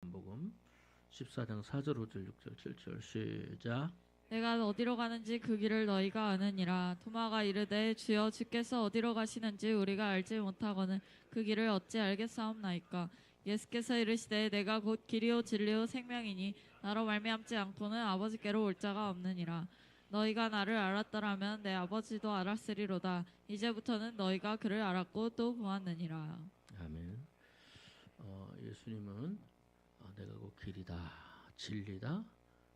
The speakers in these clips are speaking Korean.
복음 14장 4절 5절 6절 7절 시작. 내가 어디로 가는지 그 길을 너희가 아느니라. 토마가 이르되 주여 주께서 어디로 가시는지 우리가 알지 못하거늘 그 길을 어찌 알겠사옵나이까. 예수께서 이르시되 내가 곧 길이요 진리요 생명이니 나로 말미암지 않고는 아버지께로 올 자가 없느니라. 너희가 나를 알았더라면 내 아버지도 알았으리로다. 이제부터는 너희가 그를 알았고 또 보았느니라. 아멘. 예수님은 내가 그 길이다, 진리다,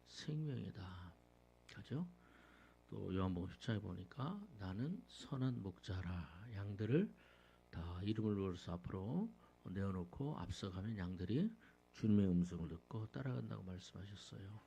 생명이다. 그죠? 또 요한복음 10장에 보니까 나는 선한 목자라. 양들을 다 이름을 불러서 앞으로 내어놓고 앞서가면 양들이 주님의 음성을 듣고 따라간다고 말씀하셨어요.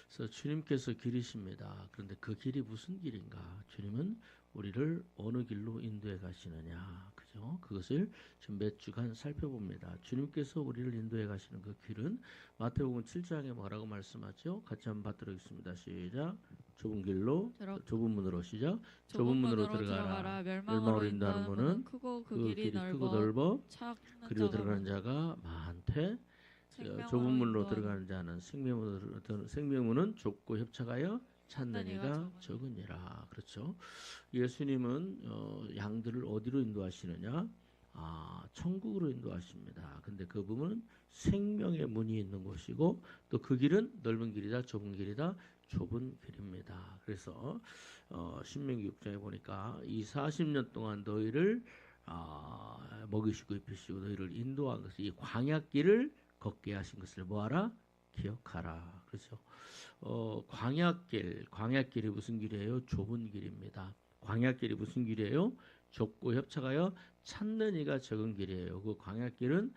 그래서 주님께서 길이십니다. 그런데 그 길이 무슨 길인가? 주님은 우리를 어느 길로 인도해 가시느냐, 그죠? 그것을 지금 몇 주간 살펴봅니다. 주님께서 우리를 인도해 가시는 그 길은 마태복음 7장에 뭐라고 말씀하죠? 같이 한번 받도록 하겠습니다. 시작. 좁은 길로, 좁은 문으로 시작. 좁은 문으로 들어가라. 멸망으로 인도하는 문은 크고 그 길이 크고 넓어 그리로 들어가는 자가 많대. 좁은 문으로 들어가는 자는 생명문은 좁고 협착하여 찾는 이가 적으니라. 그렇죠. 예수님은 양들을 어디로 인도하시느냐? 천국으로 인도하십니다. 근데 그 부분은 생명의 문이 있는 곳이고 또 그 길은 넓은 길이다, 좁은 길이다, 좁은 길입니다. 그래서 신명기 6장에 보니까 이 40년 동안 너희를 먹이시고 입히시고 너희를 인도한 것을 이 광야길을 걷게 하신 것을 뭐하라? 기억하라. 그렇죠. 광야길이 무슨 길이에요? 좁은 길입니다. 광야길이 무슨 길이에요? 좁고 협착하여 찾는 이가 적은 길이에요. 그 광야길은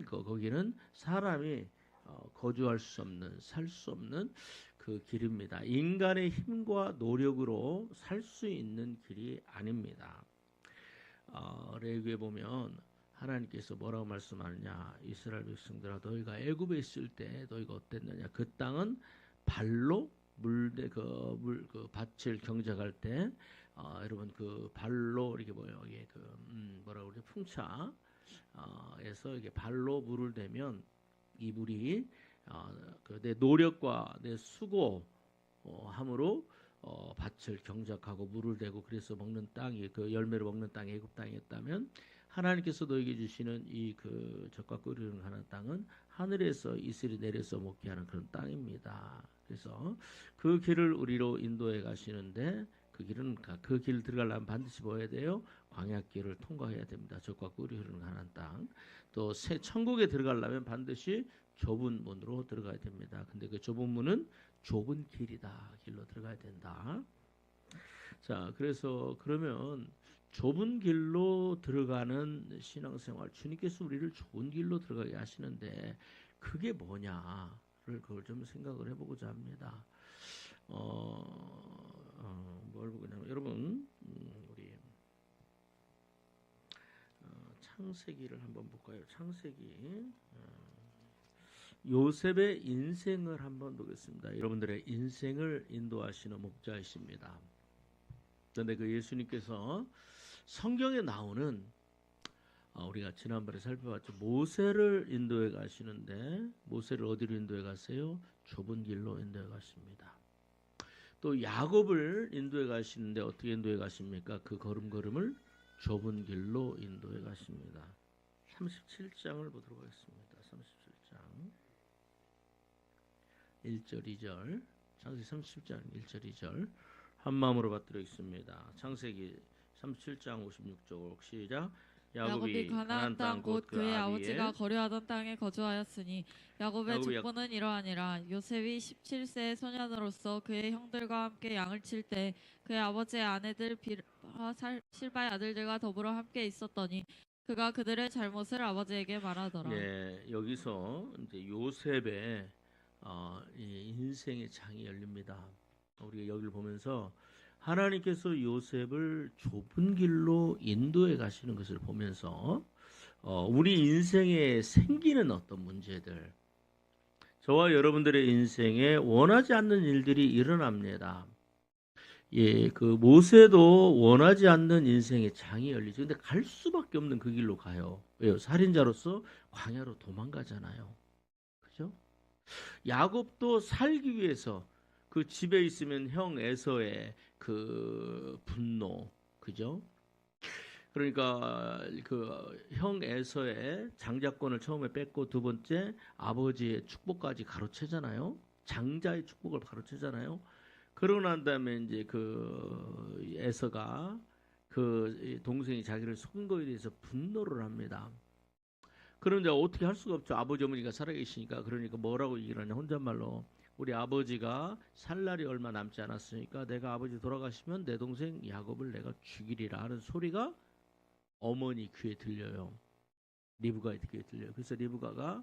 거기는 사람이 거주할 수 없는, 살 수 없는 그 길입니다. 인간의 힘과 노력으로 살 수 있는 길이 아닙니다. 레위기에 보면 하나님께서 뭐라고 말씀하느냐? 이스라엘 백성들아, 너희가 애굽에 있을 때 너희가 어땠느냐? 그 땅은 발로 그 밭을 경작할 때 여러분 그 발로 이렇게 이게 뭐라고 그러죠? 풍차에서 이게 발로 물을 대면 이 물이 내 노력과 내 수고 함으로 밭을 경작하고 물을 대고 그래서 먹는 땅이 그 열매를 먹는 땅이 애굽 땅이었다면 하나님께서 너에게 주시는 이 그 젖과 꿀을 하는 땅은 하늘에서 이슬이 내려서 먹게 하는 그런 땅입니다. 그래서 그 길을 우리로 인도해 가시는데 그 길 들어가려면 반드시 뭐 해야 돼요? 광야길을 통과해야 됩니다. 젖과 꿀이 흐르는 가나안 땅. 또 새 천국에 들어가려면 반드시 좁은 문으로 들어가야 됩니다. 근데 그 좁은 문은 좁은 길이다. 길로 들어가야 된다. 자, 그래서 그러면 좁은 길로 들어가는 신앙생활, 주님께서 우리를 좁은 길로 들어가게 하시는데 그게 뭐냐를 그걸 좀 생각을 해보고자 합니다. 뭘 보냐면 여러분 우리 창세기를 한번 볼까요? 창세기 요셉의 인생을 한번 보겠습니다. 여러분들의 인생을 인도하시는 목자이십니다. 그런데 그 예수님께서 성경에 나오는 우리가 지난번에 살펴봤죠. 모세를 인도해 가시는데 모세를 어디로 인도해 가세요? 좁은 길로 인도해 가십니다. 또 야곱을 인도해 가시는데 어떻게 인도해 가십니까? 그 걸음걸음을 좁은 길로 인도해 가십니다. 37장을 보도록 하겠습니다. 37장 1절 2절 창세기 37장 1절 2절 한 마음으로 받들어 있습니다. 창세기 37장 56절 시작. 야곱이 가나안 땅 곧 그의 아버지가 거류하던 땅에 거주하였으니 야곱의 족보는 이러하니라. 요셉이 17세의 소년으로서 그의 형들과 함께 양을 칠 때 그의 아버지의 아내들 빌하와 실바의 아들들과 더불어 함께 있었더니 그가 그들의 잘못을 아버지에게 말하더라. 네, 여기서 이제 요셉의 이 인생의 장이 열립니다. 우리가 여기를 보면서 하나님께서 요셉을 좁은 길로 인도해 가시는 것을 보면서 우리 인생에 생기는 어떤 문제들, 저와 여러분들의 인생에 원하지 않는 일들이 일어납니다. 예, 그 모세도 원하지 않는 인생의 장이 열리죠. 근데 갈 수밖에 없는 그 길로 가요. 왜요? 살인자로서 광야로 도망가잖아요. 그죠? 야곱도 살기 위해서 그 집에 있으면 형 에서의 그 분노, 그죠? 그러니까 그 형 에서의 장자권을 처음에 뺏고 두 번째 아버지의 축복까지 가로채잖아요. 장자의 축복을 가로채잖아요. 그러고 난 다음에 이제 그 에서가 그 동생이 자기를 속인 거에 대해서 분노를 합니다. 그런데 어떻게 할 수가 없죠. 아버지 어머니가 살아계시니까. 그러니까 뭐라고 얘기를 하냐. 혼잣말로 우리 아버지가 살 날이 얼마 남지 않았으니까 내가 아버지 돌아가시면 내 동생 야곱을 내가 죽이리라 하는 소리가 어머니 귀에 들려요. 리브가의 귀에 들려요. 그래서 리브가가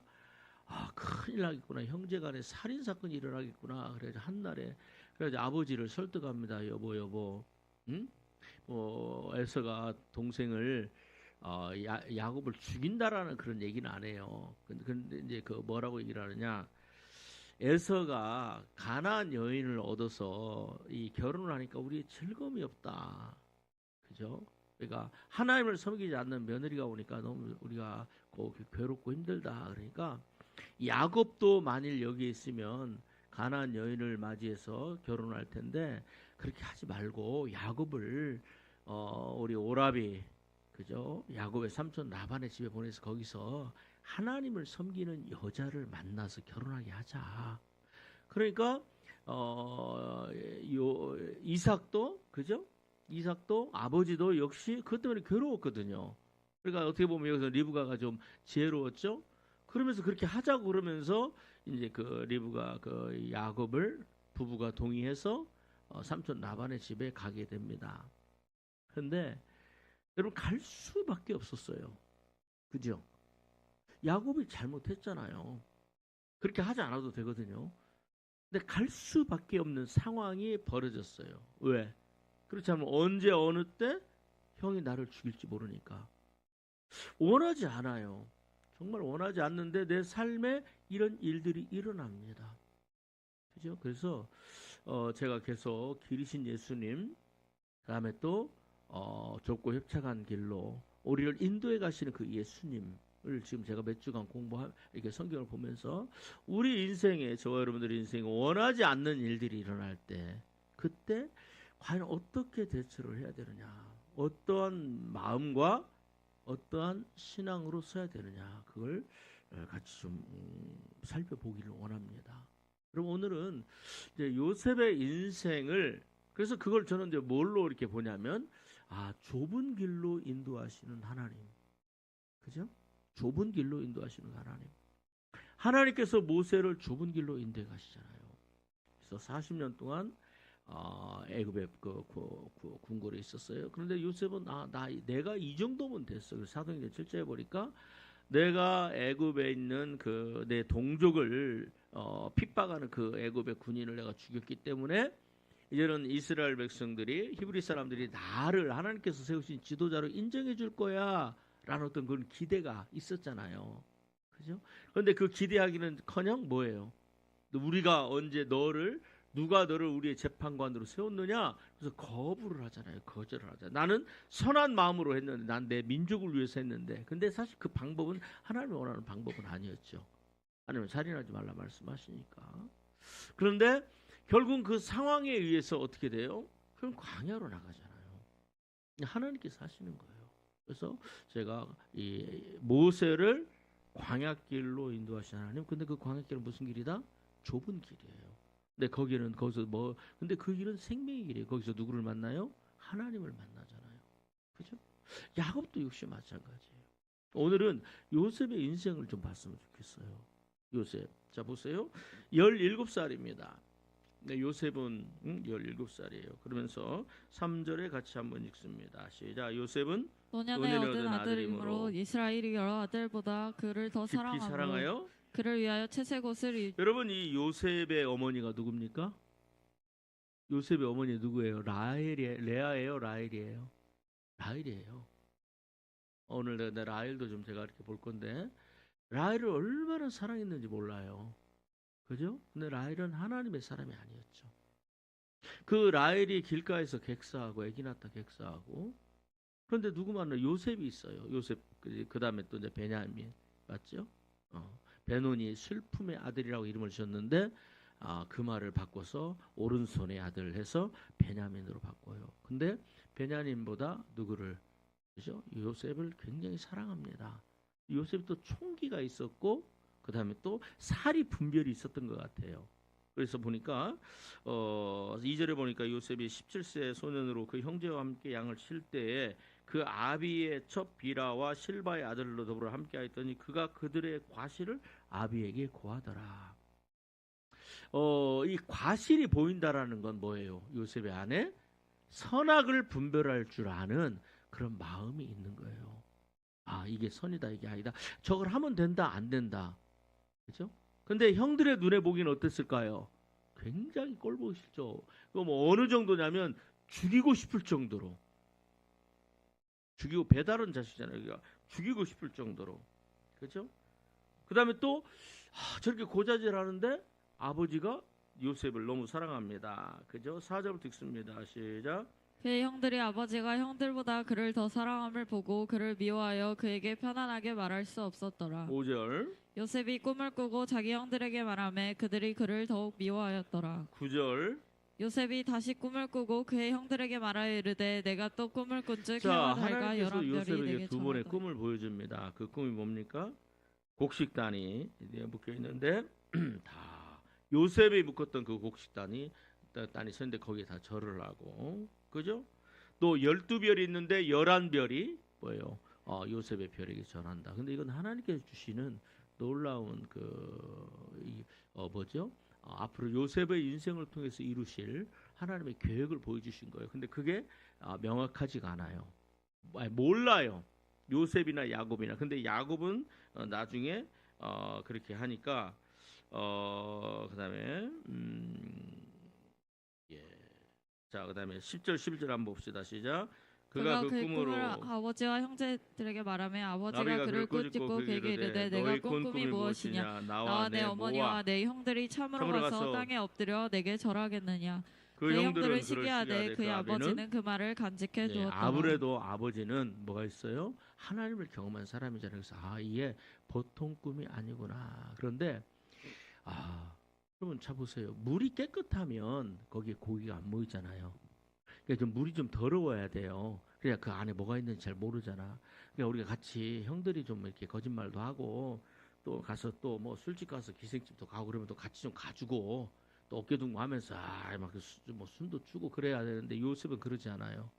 큰일 나겠구나. 형제간에 살인 사건이 일어나겠구나. 그래서 한날에 그래서 아버지를 설득합니다. 여보, 응? 에서가 동생을 야곱을 죽인다라는 그런 얘기는 안 해요. 근데 이제 그 뭐라고 얘기를 하느냐? 에서가 가나안 여인을 얻어서 이 결혼을 하니까 우리 즐거움이 없다. 그죠? 그러니까 하나님을 섬기지 않는 며느리가 오니까 너무 우리가 괴롭고 힘들다. 그러니까 야곱도 만일 여기 있으면 가나안 여인을 맞이해서 결혼할 텐데 그렇게 하지 말고 야곱을 우리 오라비 그죠? 야곱의 삼촌 라반의 집에 보내서 거기서 하나님을 섬기는 여자를 만나서 결혼하게 하자. 그러니까 이삭도 그죠? 이삭도 아버지도 역시 그것 때문에 괴로웠거든요. 그러니까 어떻게 보면 여기서 리브가가 좀 지혜로웠죠. 그러면서 그렇게 하자고 그러면서 이제 그 리브가 그 야곱을 부부가 동의해서 삼촌 라반의 집에 가게 됩니다. 그런데 여러분 갈 수밖에 없었어요. 그죠? 야곱이 잘못했잖아요. 그렇게 하지 않아도 되거든요. 근데 갈 수밖에 없는 상황이 벌어졌어요. 왜? 그렇지 않으면 언제 어느 때 형이 나를 죽일지 모르니까. 원하지 않아요. 정말 원하지 않는데 내 삶에 이런 일들이 일어납니다. 그죠? 그래서 제가 계속 기리신 예수님 그다음에 또 좁고 협착한 길로 우리를 인도해 가시는 그 예수님을 지금 제가 몇 주간 이렇게 성경을 보면서 우리 인생에 저와 여러분들의 인생에 원하지 않는 일들이 일어날 때 그때 과연 어떻게 대처를 해야 되느냐 어떠한 마음과 어떠한 신앙으로 서야 되느냐 그걸 같이 좀 살펴보기를 원합니다. 그럼 오늘은 이제 요셉의 인생을 그래서 그걸 저는 이제 뭘로 이렇게 보냐면 좁은 길로 인도하시는 하나님. 그죠? 좁은 길로 인도하시는 하나님. 하나님께서 모세를 좁은 길로 인도해 가시잖아요. 그래서 40년 동안 애굽의 그 궁궐에 있었어요. 그런데 요셉은 내가 이 정도면 됐어. 그래서 사도행전 7장에 보니까 내가 애굽에 있는 그 내 동족을 핍박하는 그 애굽의 군인을 내가 죽였기 때문에 이제는 이스라엘 백성들이 히브리 사람들이 나를 하나님께서 세우신 지도자로 인정해 줄 거야 라는 어떤 그런 기대가 있었잖아요. 그죠? 그런데 그 기대하기는커녕 뭐예요? 우리가 언제 누가 너를 우리의 재판관으로 세웠느냐? 그래서 거부를 하잖아요. 거절을 하잖아요. 나는 선한 마음으로 했는데 난 내 민족을 위해서 했는데 근데 사실 그 방법은 하나님이 원하는 방법은 아니었죠. 하나님은 살인하지 말라 말씀하시니까. 그런데 결국 그 상황에 의해서 어떻게 돼요? 그럼 광야로 나가잖아요. 하나님께서 하시는 거예요. 그래서 제가 이 모세를 광야길로 인도하신 하나님. 근데 그 광야길은 무슨 길이다? 좁은 길이에요. 근데 거기서 근데 그 길은 생명의 길이에요. 거기서 누구를 만나요? 하나님을 만나잖아요. 그죠? 야곱도 역시 마찬가지예요. 오늘은 요셉의 인생을 좀 봤으면 좋겠어요. 요셉. 자, 보세요. 17살입니다. 네, 요셉은 17살이에요. 그러면서 3절에 같이 한번 읽습니다. 시작. 요셉은 노년에 얻은 아들이므로 이스라엘이 여러 아들보다 그를 더 깊이 사랑하여 그를 위하여 채색 옷을 여러분 이 요셉의 어머니가 누굽니까? 요셉의 어머니 누구예요? 레아예요? 라헬이에요? 라헬이에요. 오늘 내 라헬도 좀 제가 이렇게 볼 건데 라헬을 얼마나 사랑했는지 몰라요. 그죠? 근데 라헬은 하나님의 사람이 아니었죠. 그 라헬이 길가에서 객사하고 아기 낳다 객사하고. 그런데 누구 만나 요셉이 있어요. 요셉 그 다음에 또 이제 베냐민 맞죠? 베논이 슬픔의 아들이라고 이름을 지었는데 그 말을 바꿔서 오른손의 아들 해서 베냐민으로 바꿔요. 근데 베냐민보다 누구를 그죠? 요셉을 굉장히 사랑합니다. 요셉이 또 총기가 있었고 그 다음에 또 사리 분별이 있었던 것 같아요. 그래서 보니까 2절에 보니까 요셉이 17세 소년으로 그 형제와 함께 양을 칠 때에 그 아비의 첩 비라와 실바의 아들로 더불어 함께하였더니 그가 그들의 과실을 아비에게 고하더라. 이 과실이 보인다라는 건 뭐예요? 요셉의 안에 선악을 분별할 줄 아는 그런 마음이 있는 거예요. 이게 선이다 이게 아니다. 저걸 하면 된다 안 된다. 그렇죠? 근데 형들의 눈에 보기는 어땠을까요? 굉장히 꼴보기 싫죠. 그거 뭐 어느 정도냐면 죽이고 싶을 정도로. 죽이고 배다른 자식이잖아요. 그러니까 죽이고 싶을 정도로. 그렇죠? 그다음에 또 저렇게 고자질하는데 아버지가 요셉을 너무 사랑합니다. 그죠? 4절부터 읽습니다. 시작. 그의 형들이 아버지가 형들보다 그를 더 사랑함을 보고 그를 미워하여 그에게 편안하게 말할 수 없었더라. 5절. 요셉이 꿈을 꾸고 자기 형들에게 말하매 그들이 그를 더욱 미워하였더라. 9절. 요셉이 다시 꿈을 꾸고 그의 형들에게 말하여 이르되 내가 또 꿈을 꾼즉 자, 해와 달과 하나님께서 11별이 요셉에게 내게 두 번의 전하더라. 꿈을 보여줍니다. 그 꿈이 뭡니까? 곡식단이 묶여 있는데 다 요셉이 묶었던 그 곡식단이 서 있는데 거기에 다 절을 하고 그죠? 또 12별이 있는데 11별이 뭐예요? 요셉의 별에게 절한다. 근데 이건 하나님께서 주시는 놀라운 뭐죠? 앞으로 요셉의 인생을 통해서 이루실 하나님의 계획을 보여주신 거예요. 근데 그게 명확하지가 않아요. 몰라요. 요셉이나 야곱이나. 근데 야곱은 나중에 그렇게 하니까 그다음에 자, 그다음에 10절 11절 한번 봅시다. 시작. 그가 그 꿈으로 아버지와 형제들에게 말하며 아버지가 나비가 그를 꾸짖고 그에게 이르되 내가 꾼 꿈이 무엇이냐 나와 내 어머니와 내 형들이 참으로 가서 땅에 엎드려 내게 절하겠느냐. 그 그 형들은 형들을 시기하되 그의 아버지는 그 말을 간직해 두었더라. 아무래도 아버지는 뭐가 있어요? 하나님을 경험한 사람이잖아요. 그래서 이게 보통 꿈이 아니구나. 그런데 여러분 자 보세요. 물이 깨끗하면 거기에 고기가 안 모이잖아요. 그러니까 좀 물이 좀 더러워야 돼요. 그래야 그 안에 뭐가 있는지 잘 모르잖아. 그러니까 우리가 같이 형들이 좀 이렇게 거짓말도 하고 또 가서 또 뭐 술집 가서 기생집도 가고 그러면 또 같이 좀 가주고 또 어깨동무 하면서 막 뭐 술도 주고 그래야 되는데 요셉은 그러지 않아요.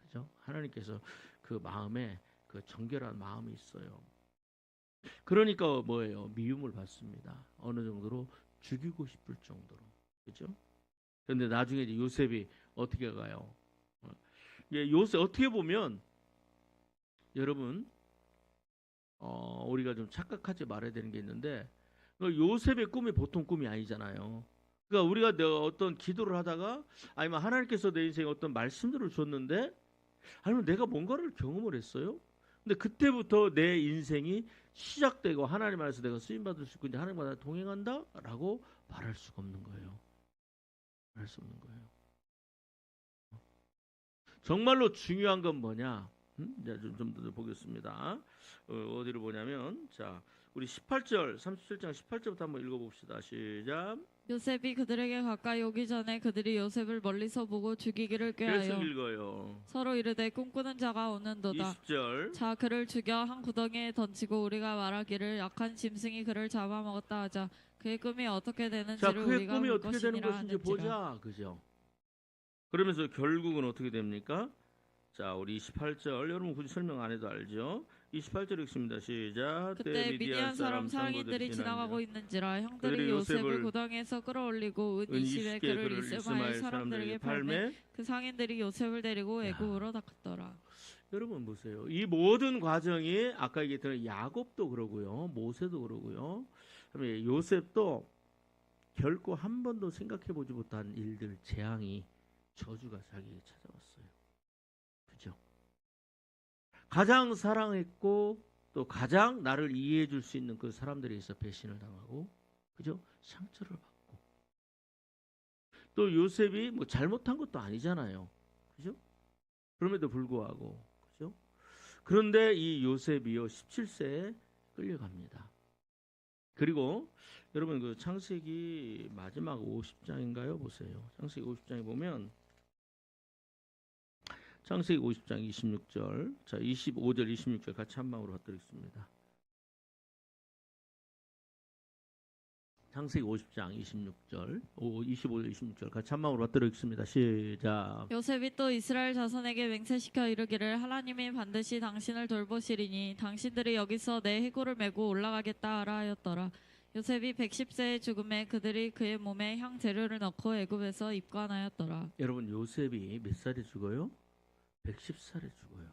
그죠? 하나님께서 그 마음에 그 정결한 마음이 있어요. 그러니까 뭐예요? 미움을 받습니다. 어느 정도로 죽이고 싶을 정도로. 그죠? 그런데 나중에 이제 요셉이 어떻게 가요? 요셉 어떻게 보면 여러분 우리가 좀 착각하지 말아야 되는 게 있는데 요셉의 꿈이 보통 꿈이 아니잖아요. 그러니까 우리가 어떤 기도를 하다가 아니면 하나님께서 내 인생에 어떤 말씀들을 줬는데 아니면 내가 뭔가를 경험을 했어요. 근데 그때부터 내 인생이 시작되고 하나님 안에서 내가 쓰임받을 수 있고 이제 하나님과 나를 동행한다라고 말할 수가 없는 거예요. 말할 수 없는 거예요. 정말로 중요한 건 뭐냐? 좀 더 보겠습니다. 어디를 보냐면 자 우리 18절 37장 18절부터 한번 읽어봅시다. 시작. 요셉이 그들에게 가까이 오기 전에 그들이 요셉을 멀리서 보고 죽이기를 꾀하여 계속 읽어요. 서로 이르되 꿈꾸는 자가 오는도다. 20절. 자 그를 죽여 한 구덩이에 던지고 우리가 말하기를 약한 짐승이 그를 잡아먹었다 하자. 그의 꿈이 어떻게 되는지를 자 그의 우리가 꿈이 볼 어떻게 되는 것이니라 것인지 하는지라. 보자. 그죠? 그러면서 결국은 어떻게 됩니까? 자 우리 28절 여러분 굳이 설명 안 해도 알죠? 28절 읽습니다. 시작. 그때 미디안 사람 상인들이 지나가고 있는지라 형들이 요셉을 고덩이에서 끌어올리고 은 20에 그를 이스마엘 사람들에게 팔매 그 상인들이 요셉을 데리고 애굽으로 닦았더라. 여러분 보세요. 이 모든 과정이 아까 얘기했던 야곱도 그러고요. 모세도 그러고요. 그다음에 요셉도 결코 한 번도 생각해보지 못한 일들, 재앙이 저주가 자기에게 찾아왔어요. 그죠? 가장 사랑했고 또 가장 나를 이해해 줄 수 있는 그 사람들에 의해서 배신을 당하고 그죠? 상처를 받고 또 요셉이 뭐 잘못한 것도 아니잖아요. 그죠? 그럼에도 불구하고 그죠? 그런데 이 요셉이요 17세에 끌려갑니다. 그리고 여러분 그 창세기 마지막 50장인가요? 보세요. 창세기 50장에 보면 창세기 50장 26절, 자 25절 26절 같이 한 방으로 받드리겠습니다. 창세기 50장 26절, 25절 26절 같이 한 방으로 받드리겠습니다. 시작. 요셉이 또 이스라엘 자손에게 맹세시켜 이르기를 하나님이 반드시 당신을 돌보시리니 당신들이 여기서 내 해골을 메고 올라가겠다 하라 하였더라. 요셉이 110세의 죽음에 그들이 그의 몸에 향 재료를 넣고 애굽에서 입관하였더라. 여러분 요셉이 몇 살에 죽어요? 110살에 죽어요.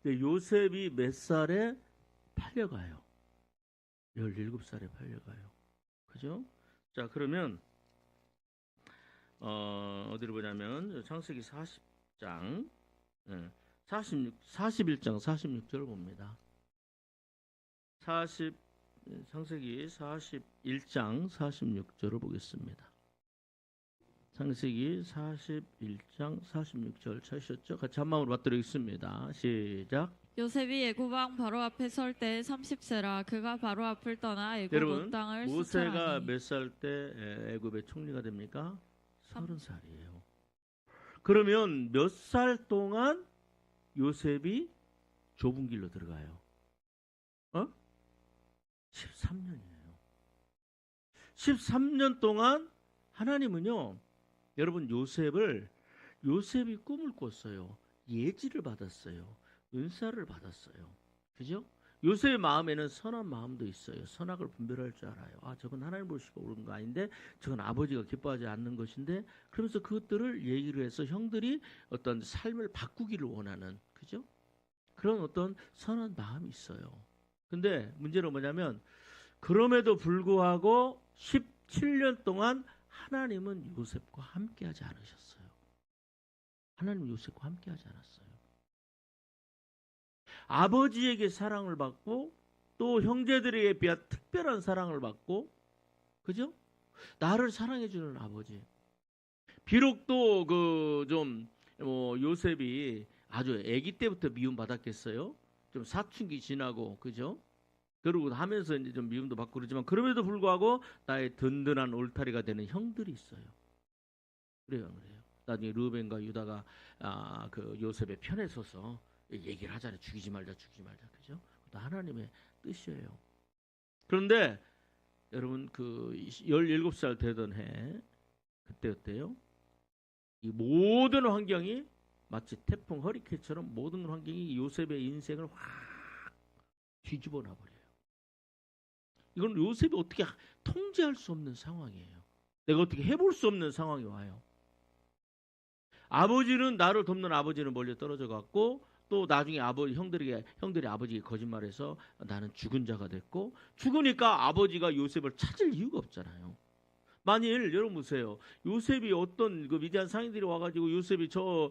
근데 요셉이 몇 살에 팔려가요? 17살에 팔려가요. 그죠? 자, 그러면 어디를 보냐면 창세기 40장 41장 46절을 봅니다. 창세기 41장 46절을 보겠습니다. 창세기 41장 46절 찾으셨죠? 같이 한 마음으로 받들겠습니다. 시작. 요셉이 애굽 왕 바로 앞에 설 때 30세라 그가 바로 앞을 떠나 애굽 여러분 온 땅을 모세가 수찰하니 몇 살 때 애굽의 총리가 됩니까? 30살이에요. 그러면 몇 살 동안 요셉이 좁은 길로 들어가요? 13년이에요. 13년 동안 하나님은요, 여러분 요셉이 꿈을 꿨어요. 예지를 받았어요. 은사를 받았어요. 그죠? 요셉의 마음에는 선한 마음도 있어요. 선악을 분별할 줄 알아요. 아, 저건 하나님 보시고 오른 거 아닌데, 저건 아버지가 기뻐하지 않는 것인데, 그러면서 그것들을 얘기를 해서 형들이 어떤 삶을 바꾸기를 원하는, 그죠? 그런 어떤 선한 마음이 있어요. 근데 문제는 뭐냐면, 그럼에도 불구하고 17년 동안 하나님은 요셉과 함께하지 않으셨어요. 하나님은 요셉과 함께하지 않았어요. 아버지에게 사랑을 받고 또 형제들에게 비한 특별한 사랑을 받고, 그죠? 나를 사랑해주는 아버지. 비록 또 요셉이 아주 아기 때부터 미움 받았겠어요. 좀 사춘기 지나고, 그죠? 그러고 하면서 이제 좀 미움도 받고 그러지만 그럼에도 불구하고 나의 든든한 울타리가 되는 형들이 있어요. 그래요. 나중에 르벤과 유다가 그 요셉의 편에 서서 얘기를 하잖아요. 죽이지 말자. 그죠? 그것도 하나님의 뜻이에요. 그런데 여러분 그 17살 되던 해 그때 어때요? 이 모든 환경이 마치 태풍 허리케인처럼 모든 환경이 요셉의 인생을 확 뒤집어 놔버려요. 이건 요셉이 어떻게 통제할 수 없는 상황이에요. 내가 어떻게 해볼 수 없는 상황이 와요. 아버지는 나를 돕는 아버지는 멀리 떨어져 갔고 또 나중에 형들이 아버지에게 거짓말해서 나는 죽은 자가 됐고 죽으니까 아버지가 요셉을 찾을 이유가 없잖아요. 만일 여러분 보세요. 요셉이 어떤 그 미디안 상인들이 와가지고 요셉이 좀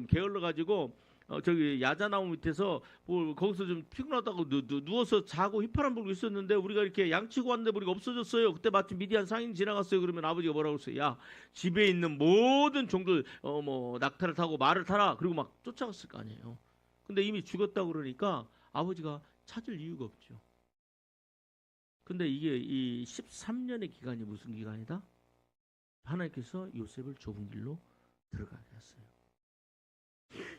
게을러 가지고 저기 야자나무 밑에서 거기서 좀 피곤하다고 누워서 자고 휘파람 불고 있었는데 우리가 이렇게 양치고 왔는데 우리가 없어졌어요. 그때 마침 미디안 상인 지나갔어요. 그러면 아버지가 뭐라고 했어요? 야, 집에 있는 모든 종들 낙타를 타고 말을 타라. 그리고 막 쫓아갔을 거 아니에요. 근데 이미 죽었다고 그러니까 아버지가 찾을 이유가 없죠. 근데 이게 이 13년의 기간이 무슨 기간이다? 하나님께서 요셉을 좁은 길로 들어가게 했어요.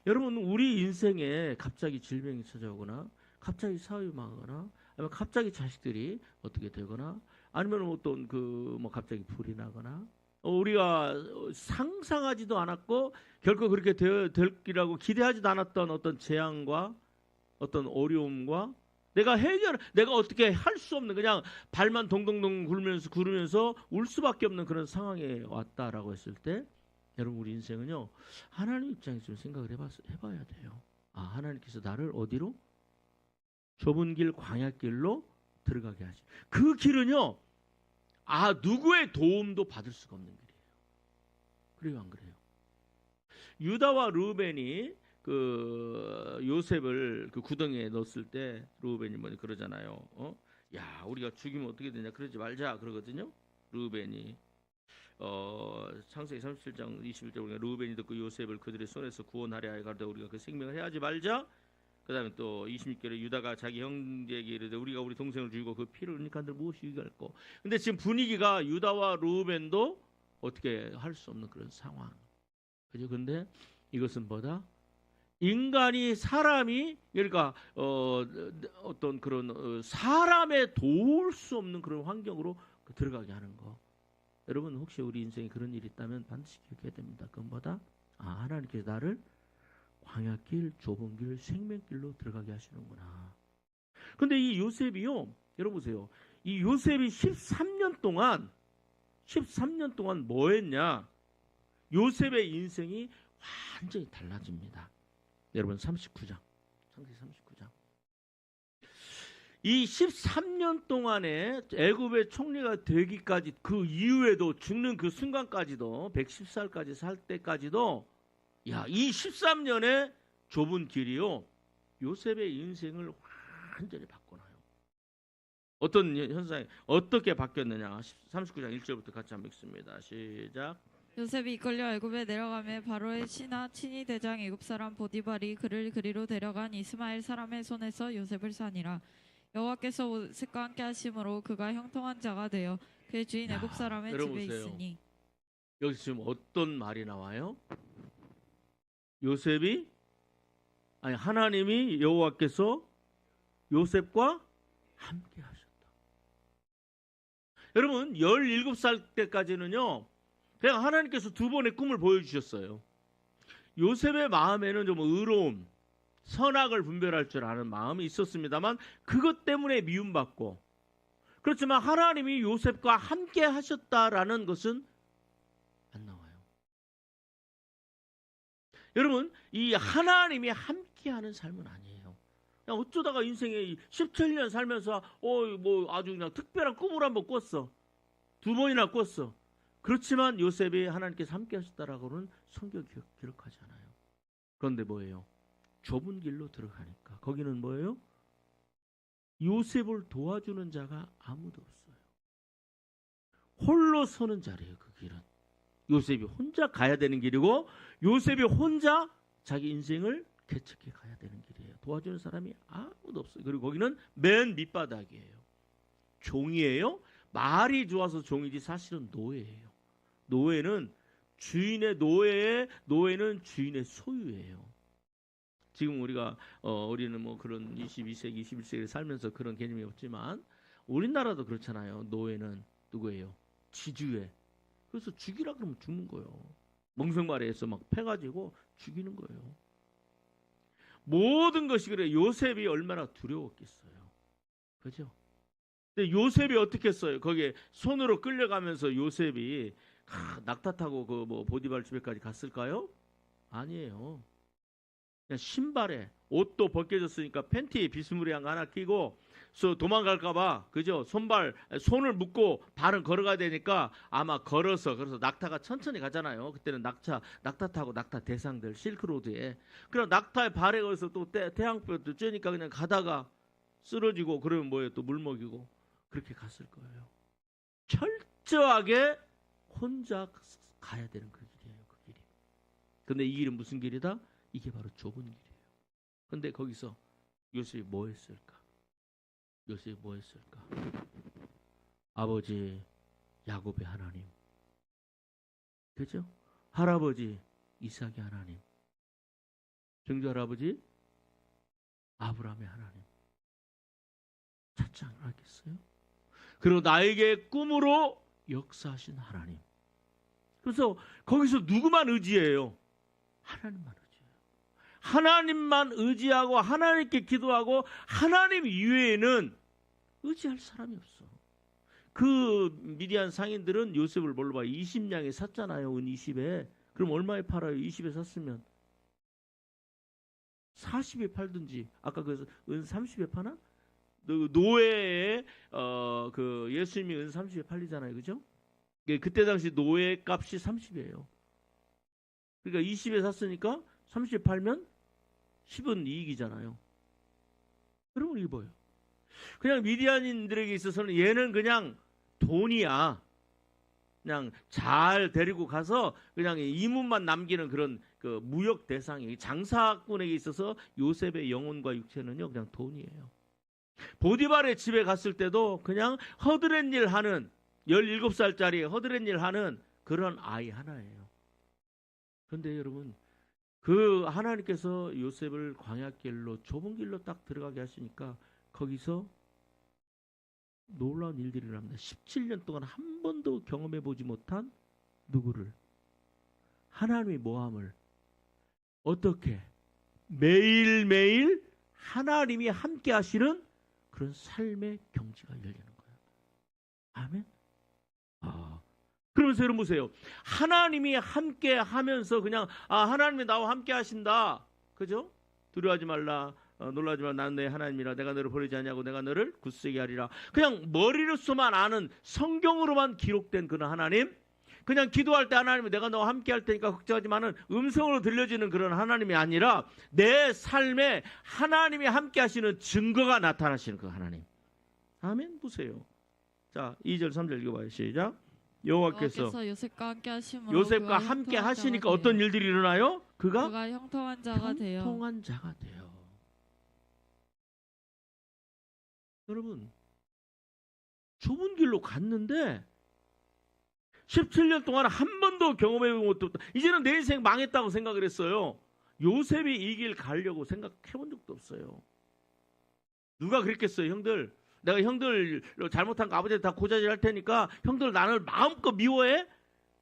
여러분 우리 인생에 갑자기 질병이 찾아오거나 갑자기 사업이 망하거나 아니면 갑자기 자식들이 어떻게 되거나 아니면 어떤 갑자기 불이 나거나 우리가 상상하지도 않았고 결코 그렇게 될 거라고 기대하지도 않았던 어떤 재앙과 어떤 어려움과 내가 어떻게 할 수 없는 그냥 발만 동동동 구르면서 울 수밖에 없는 그런 상황에 왔다라고 했을 때 여러분 우리 인생은요 하나님 입장에서 좀 생각을 해봐야 돼요. 아, 하나님께서 나를 어디로? 좁은 길 광야길로 들어가게 하시. 그 길은요 누구의 도움도 받을 수가 없는 길이에요. 그래요 안 그래요? 유다와 르벤이 그 요셉을 그 구덩이에 넣었을 때 르벤이 뭐 그러잖아요. 야 우리가 죽이면 어떻게 되냐 그러지 말자 그러거든요. 르벤이 창세기 37장 21절 우리가 르우벤이 듣고 요셉을 그들의 손에서 구원하려 하여 가로되 우리가 그 생명을 해하지 말자. 그다음에 또 26절에 유다가 자기 형제에게 이르되 우리가 우리 동생을 죽이고 그 피를 은닉한들 무엇이 이길까? 근데 지금 분위기가 유다와 르우벤도 어떻게 할 수 없는 그런 상황. 그죠? 근데 이것은 뭐다? 인간이 사람이 그러니까 어떤 그런 사람의 도울 수 없는 그런 환경으로 들어가게 하는 거. 여러분 혹시 우리 인생에 그런 일이 있다면 반드시 기억해야 됩니다. 그건 뭐다? 하나님께서 나를 광야길, 좁은 길, 생명길로 들어가게 하시는구나. 근데 이 요셉이요, 여러분 보세요. 이 요셉이 13년 동안 뭐 했냐? 요셉의 인생이 완전히 달라집니다. 여러분 39장, 창세기 39장. 이 13년 동안에 애굽의 총리가 되기까지 그 이후에도 죽는 그 순간까지도 110살까지 살 때까지도 이 13년의 좁은 길이요 요셉의 인생을 완전히 바꿔놔요. 어떤 현상이 어떻게 바뀌었느냐? 39장 1절부터 같이 한번 읽습니다. 시작. 요셉이 이끌려 애굽에 내려가매 바로의 신하 친위 대장 애굽 사람 보디발이 그를 그리로 데려간 이스마엘 사람의 손에서 요셉을 사니라. 여호와께서 요셉과 함께 하심으로 그가 형통한 자가 되어 그의 주인 애굽 사람의 집에 보세요. 있으니. 여기서 지금 어떤 말이 나와요? 요셉이 하나님이 여호와께서 요셉과 함께 하셨다. 여러분 17살 때까지는요 그냥 하나님께서 두 번의 꿈을 보여주셨어요. 요셉의 마음에는 좀 의로움, 선악을 분별할 줄 아는 마음이 있었습니다만 그것 때문에 미움받고, 그렇지만 하나님이 요셉과 함께 하셨다라는 것은 안 나와요. 여러분 이 하나님이 함께하는 삶은 아니에요. 그냥 어쩌다가 인생에 17년 살면서 뭐 아주 그냥 특별한 꿈을 한번 꿨어. 두 번이나 꿨어. 그렇지만 요셉이 하나님께서 함께 하셨다라고는 성경 기록하지 않아요. 그런데 뭐예요? 좁은 길로 들어가니까 거기는 뭐예요? 요셉을 도와주는 자가 아무도 없어요. 홀로 서는 자리예요. 그 길은 요셉이 혼자 가야 되는 길이고 요셉이 혼자 자기 인생을 개척해 가야 되는 길이에요. 도와주는 사람이 아무도 없어요. 그리고 거기는 맨 밑바닥이에요. 종이에요. 말이 좋아서 종이지 사실은 노예예요. 노예는 주인의 노예는 주인의 소유예요. 지금 우리는 뭐 그런 22세기, 21세기를 살면서 그런 개념이 없지만 우리나라도 그렇잖아요. 노예는 누구예요? 지주예. 그래서 죽이라 그러면 죽는 거예요. 멍석마리에서 막 패가지고 죽이는 거예요. 모든 것이 그래요. 요셉이 얼마나 두려웠겠어요. 그죠? 근데 요셉이 어떻게 했어요? 거기에 손으로 끌려가면서 요셉이 낙타 타고 그 뭐 보디발 집에까지 갔을까요? 아니에요. 그냥 신발에 옷도 벗겨졌으니까 팬티에 비스무리한 거 하나 끼고 도망갈까봐 그죠? 손을 묶고 발은 걸어가야 되니까 아마 그래서 낙타가 천천히 가잖아요. 그때는 낙타 타고 낙타 대상들 실크로드에 그럼 낙타의 발에 걸어서 또 태양볕도 쬐니까 그냥 가다가 쓰러지고 그러면 뭐예요? 또 물 먹이고 그렇게 갔을 거예요. 철저하게 혼자 가야 되는 그 길이에요. 그 길이. 근데 이 길은 무슨 길이다? 이게 바로 좁은 길이에요. 근데 거기서 요셉이 뭐 했을까? 요셉이 뭐 했을까? 아버지 야곱의 하나님, 그죠? 할아버지 이삭의 하나님, 증조 할아버지 아브라함의 하나님 찾지 않았겠어요? 그리고 나에게 꿈으로 역사하신 하나님. 그래서 거기서 누구만 의지해요? 하나님만 의지해요. 하나님만 의지하고 하나님께 기도하고 하나님 이외에는 의지할 사람이 없어. 그 미디안 상인들은 요셉을 뭘로 봐요? 20냥에 샀잖아요. 은 20에. 그럼 얼마에 팔아요? 20에 샀으면 40에 팔든지. 아까 그래서 은 30에 파나? 노예에 그 예수님이 은 30에 팔리잖아요. 그죠? 그때 당시 노예 값이 30이에요. 그러니까 20에 샀으니까 30에 팔면 10은 이익이잖아요. 여러분 이게 뭐예요? 그냥 미디안인들에게 있어서는 얘는 그냥 돈이야. 그냥 잘 데리고 가서 그냥 이문만 남기는 그런 그 무역 대상이 장사꾼에게 있어서 요셉의 영혼과 육체는요 그냥 돈이에요. 보디발의 집에 갔을 때도 그냥 허드렛 일 하는 17살짜리 허드렛 일 하는 그런 아이 하나예요. 그런데 여러분 그 하나님께서 요셉을 광야길로 좁은 길로 딱 들어가게 하시니까 거기서 놀라운 일들이 일어납니다. 17년 동안 한 번도 경험해 보지 못한 누구를 하나님의 모함을 어떻게 매일매일 하나님이 함께 하시는 그런 삶의 경지가 열리는 거예요. 아멘. 그러면서 여러분 보세요. 하나님이 함께 하면서 그냥 하나님이 나와 함께 하신다. 그죠? 두려워하지 말라. 놀라지 말라. 나는 내 하나님이라. 내가 너를 버리지 않냐고 내가 너를 굳세게 하리라. 그냥 머리로서만 아는 성경으로만 기록된 그런 하나님. 그냥 기도할 때 하나님이 내가 너와 함께 할 테니까 걱정하지만은 음성으로 들려지는 그런 하나님이 아니라 내 삶에 하나님이 함께 하시는 증거가 나타나시는 그 하나님. 아멘. 보세요. 자, 2절 3절 읽어봐요. 시작. 여호와께서 요셉과 함께 하심으로 요셉과 함께 하시니까 어떤 일들이 일어나요? 그가 형통한 자가 돼요. 형통한 자가 돼요. 여러분 좁은 길로 갔는데 17년 동안 한 번도 경험해본 것도 없다. 이제는 내 인생 망했다고 생각을 했어요. 요셉이 이 길 가려고 생각해본 적도 없어요. 누가 그랬겠어요? 형들 내가 형들 잘못한 거 아버지한테 다 고자질 할 테니까 형들 나를 마음껏 미워해?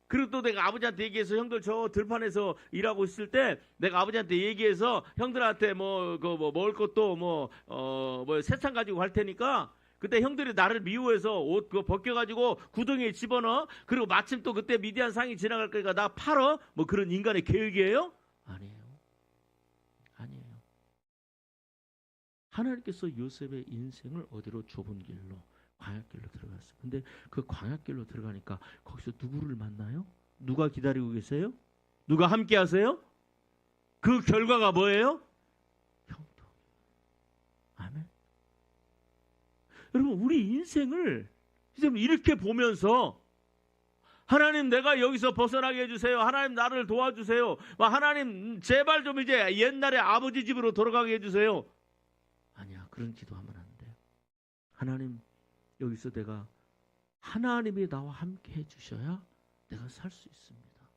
그리고 또 내가 아버지한테 얘기해서 형들 저 들판에서 일하고 있을 때 내가 아버지한테 얘기해서 형들한테 먹을 것도 세찬 가지고 갈 테니까 그때 형들이 나를 미워해서 옷 그거 벗겨가지고 구덩이에 집어넣어. 그리고 마침 또 그때 미디안 상이 지나갈 거니까 나 팔어. 뭐 그런 인간의 계획이에요? 아니에요. 아니에요. 하나님께서 요셉의 인생을 어디로 좁은 길로 광야길로 들어갔어요. 근데 그 광야길로 들어가니까 거기서 누구를 만나요? 누가 기다리고 계세요? 누가 함께 하세요? 그 결과가 뭐예요? 형통. 아멘. 여러분 우리 인생을 이렇게 보면서 하나님 내가 여기서 벗어나게 해주세요. 하나님 나를 도와주세요. 하나님 제발 좀 이제 옛날에 아버지 집으로 돌아가게 해주세요. 아니야. 그런 기도하면 안 돼요. 하나님 여기서 내가 하나님이 나와 함께 해주셔야 내가 살 수 있습니다.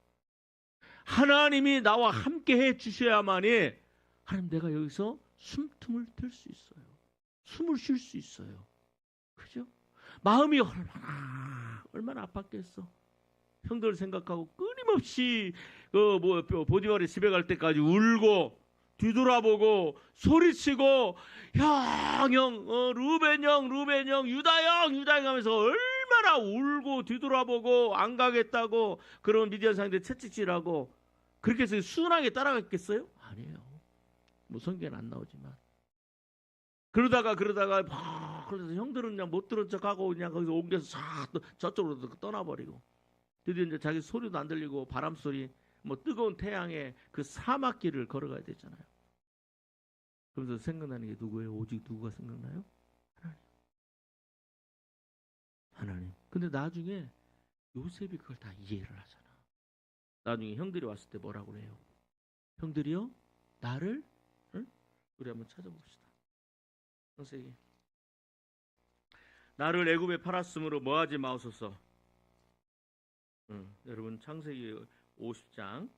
하나님이 나와 함께 해주셔야만이 하나님 내가 여기서 숨통을 들 수 있어요. 숨을 쉴 수 있어요. 그죠? 마음이 얼마나 아팠겠어. 형들 생각하고 끊임없이 보디발의 집에 갈 때까지 울고 뒤돌아보고 소리치고 형 루벤 형 유다 형 하면서 얼마나 울고 뒤돌아보고 안 가겠다고 그런 미디안 상대 채찍질하고 그렇게 해서 순하게 따라갔겠어요? 아니에요. 뭐 성경에는 안 나오지만 그러다가 그래서 형들은 그냥 못 들은 척하고 그냥 거기서 옮겨서 싹 저쪽으로 떠나버리고 드디어 이제 자기 소리도 안 들리고 바람 소리 뜨거운 태양에 그 사막길을 걸어가야 되잖아요. 그러면서 생각나는 게 누구예요? 오직 누구가 생각나요? 하나님. 근데 나중에 요셉이 그걸 다 이해를 하잖아. 나중에 형들이 왔을 때 뭐라고 그래요? 형들이요? 나를 우리 한번 찾아봅시다. 창세기. 나를 애굽에 팔았으므로 뭐하지 마옵소서. 여러분 창세기 50장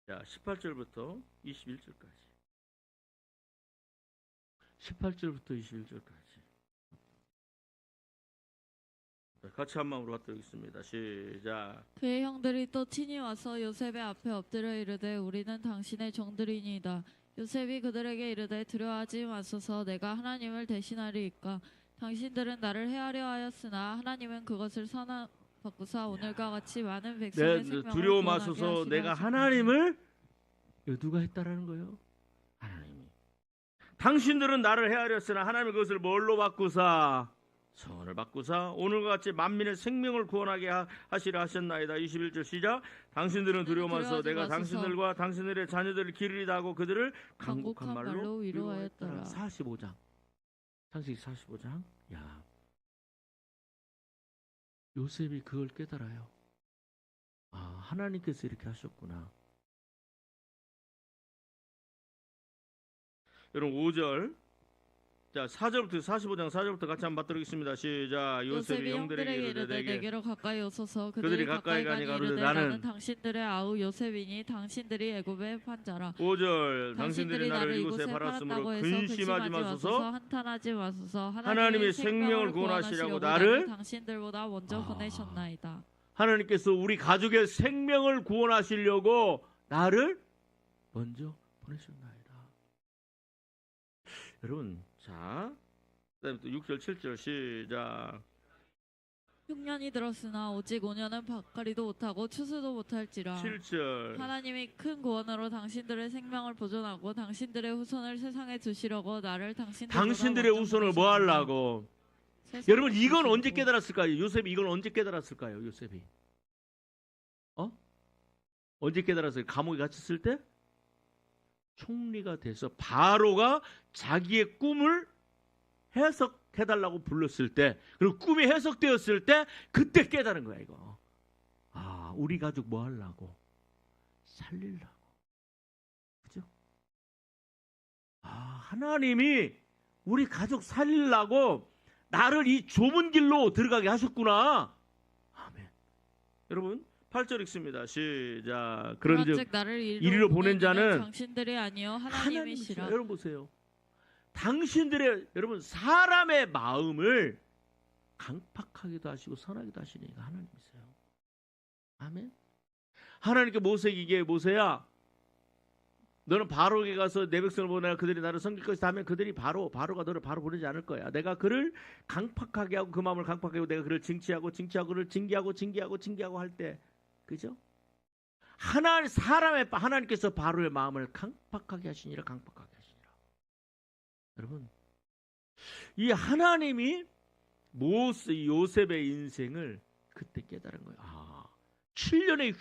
자 18절부터 21절까지 18절부터 21절까지 같이 한 마음으로 갖다 읽겠습니다. 시작. 그의 형들이 또 친히 와서 요셉의 앞에 엎드려 이르되 우리는 당신의 종들이니이다. 요셉이 그들에게 이르되 두려워하지 마소서. 내가 하나님을 대신하리이까. 당신들은 나를 해하려 하였으나 하나님은 그것을 바꾸사 오늘과 같이 많은 백성의 생명을 두려워 구원하게 마소서. 하시려 내가 하셨나니. 하나님을 누가 했다라는 거예요? 하나님이. 당신들은 나를 해하려 했으나 하나님은 그것을 뭘로 바꾸사? 성을 바꾸사 오늘과 같이 만민의 생명을 구원하게 하시려 하셨나이다. 21절 시작. 당신들은 두려워 마소서. 내가 당신들과 당신들의 자녀들을 기르리다 하고 그들을 강곡한 말로 위로하였더라. 45장 창세기 45장. 야, 요셉이 그걸 깨달아요. 아, 하나님께서 이렇게 하셨구나. 여러분 5절, 자 4절부터 45장 4절부터 같이 한번 받들겠습니다. 시작. 요셉이 형들에게 이르되 내게로 가까이 오소서. 그들이 가까이 가니 가로되 나는 당신들의 아우 요셉이니 당신들이 애굽의 판자라. 5절, 당신들이 나를 이곳에 팔았으므로 근심하지 마소서. 한탄하지 마소서. 하나님이 생명을 구원하시려고 나를 당신들보다 먼저 보내셨나이다. 하나님께서 우리 가족의 생명을 구원하시려고 나를 먼저 보내셨나이다. 여러분, 자, 그다음에 또 6절 7절 시작. 6년이 들었으나 오직 5년은 밭갈이도 못하고 추수도 못할지라. 7절. 하나님이 큰 구원으로 당신들의 생명을 보존하고 당신들의 후손을 세상에 두시려고 나를 당신들의 후손을 뭐 하려고? 여러분, 이건 언제 깨달았을까요? 요셉이 이걸 언제 깨달았을까요? 요셉이 언제 깨달았어요? 감옥에 갇혔을 때? 총리가 돼서 바로가 자기의 꿈을 해석해달라고 불렀을 때, 그리고 꿈이 해석되었을 때 그때 깨달은 거야. 이거 아, 우리 가족 뭐 하려고? 살리려고. 그죠? 아, 하나님이 우리 가족 살리려고 나를 이 좁은 길로 들어가게 하셨구나. 아멘. 여러분 8절 읽습니다. 시작. 그런즉 나를 이리로 보낸 자는 당신들이 아니요 하나님이시라. 여러분 보세요. 당신들의, 여러분, 사람의 마음을 강팍하기도 하시고 선하기도 하시니까 하나님이세요. 아멘. 하나님께 모세에게, 모세야, 너는 바로에게 가서 내 백성을 보내라. 그들이 나를 섬길 것이다 하면 그들이 바로가 너를 바로 보내지 않을 거야. 내가 그를 강팍하게 하고 그 마음을 강팍하게 하고 내가 그를 징치하고 그를 징계하고 할 때, 그죠? 하나님께서 바로의 마음을 강팍하게 하시니라. 강팍하게 하시니라. 여러분, 이 하나님이 요셉의 인생을 그때 깨달은 거예요. 아, 7년의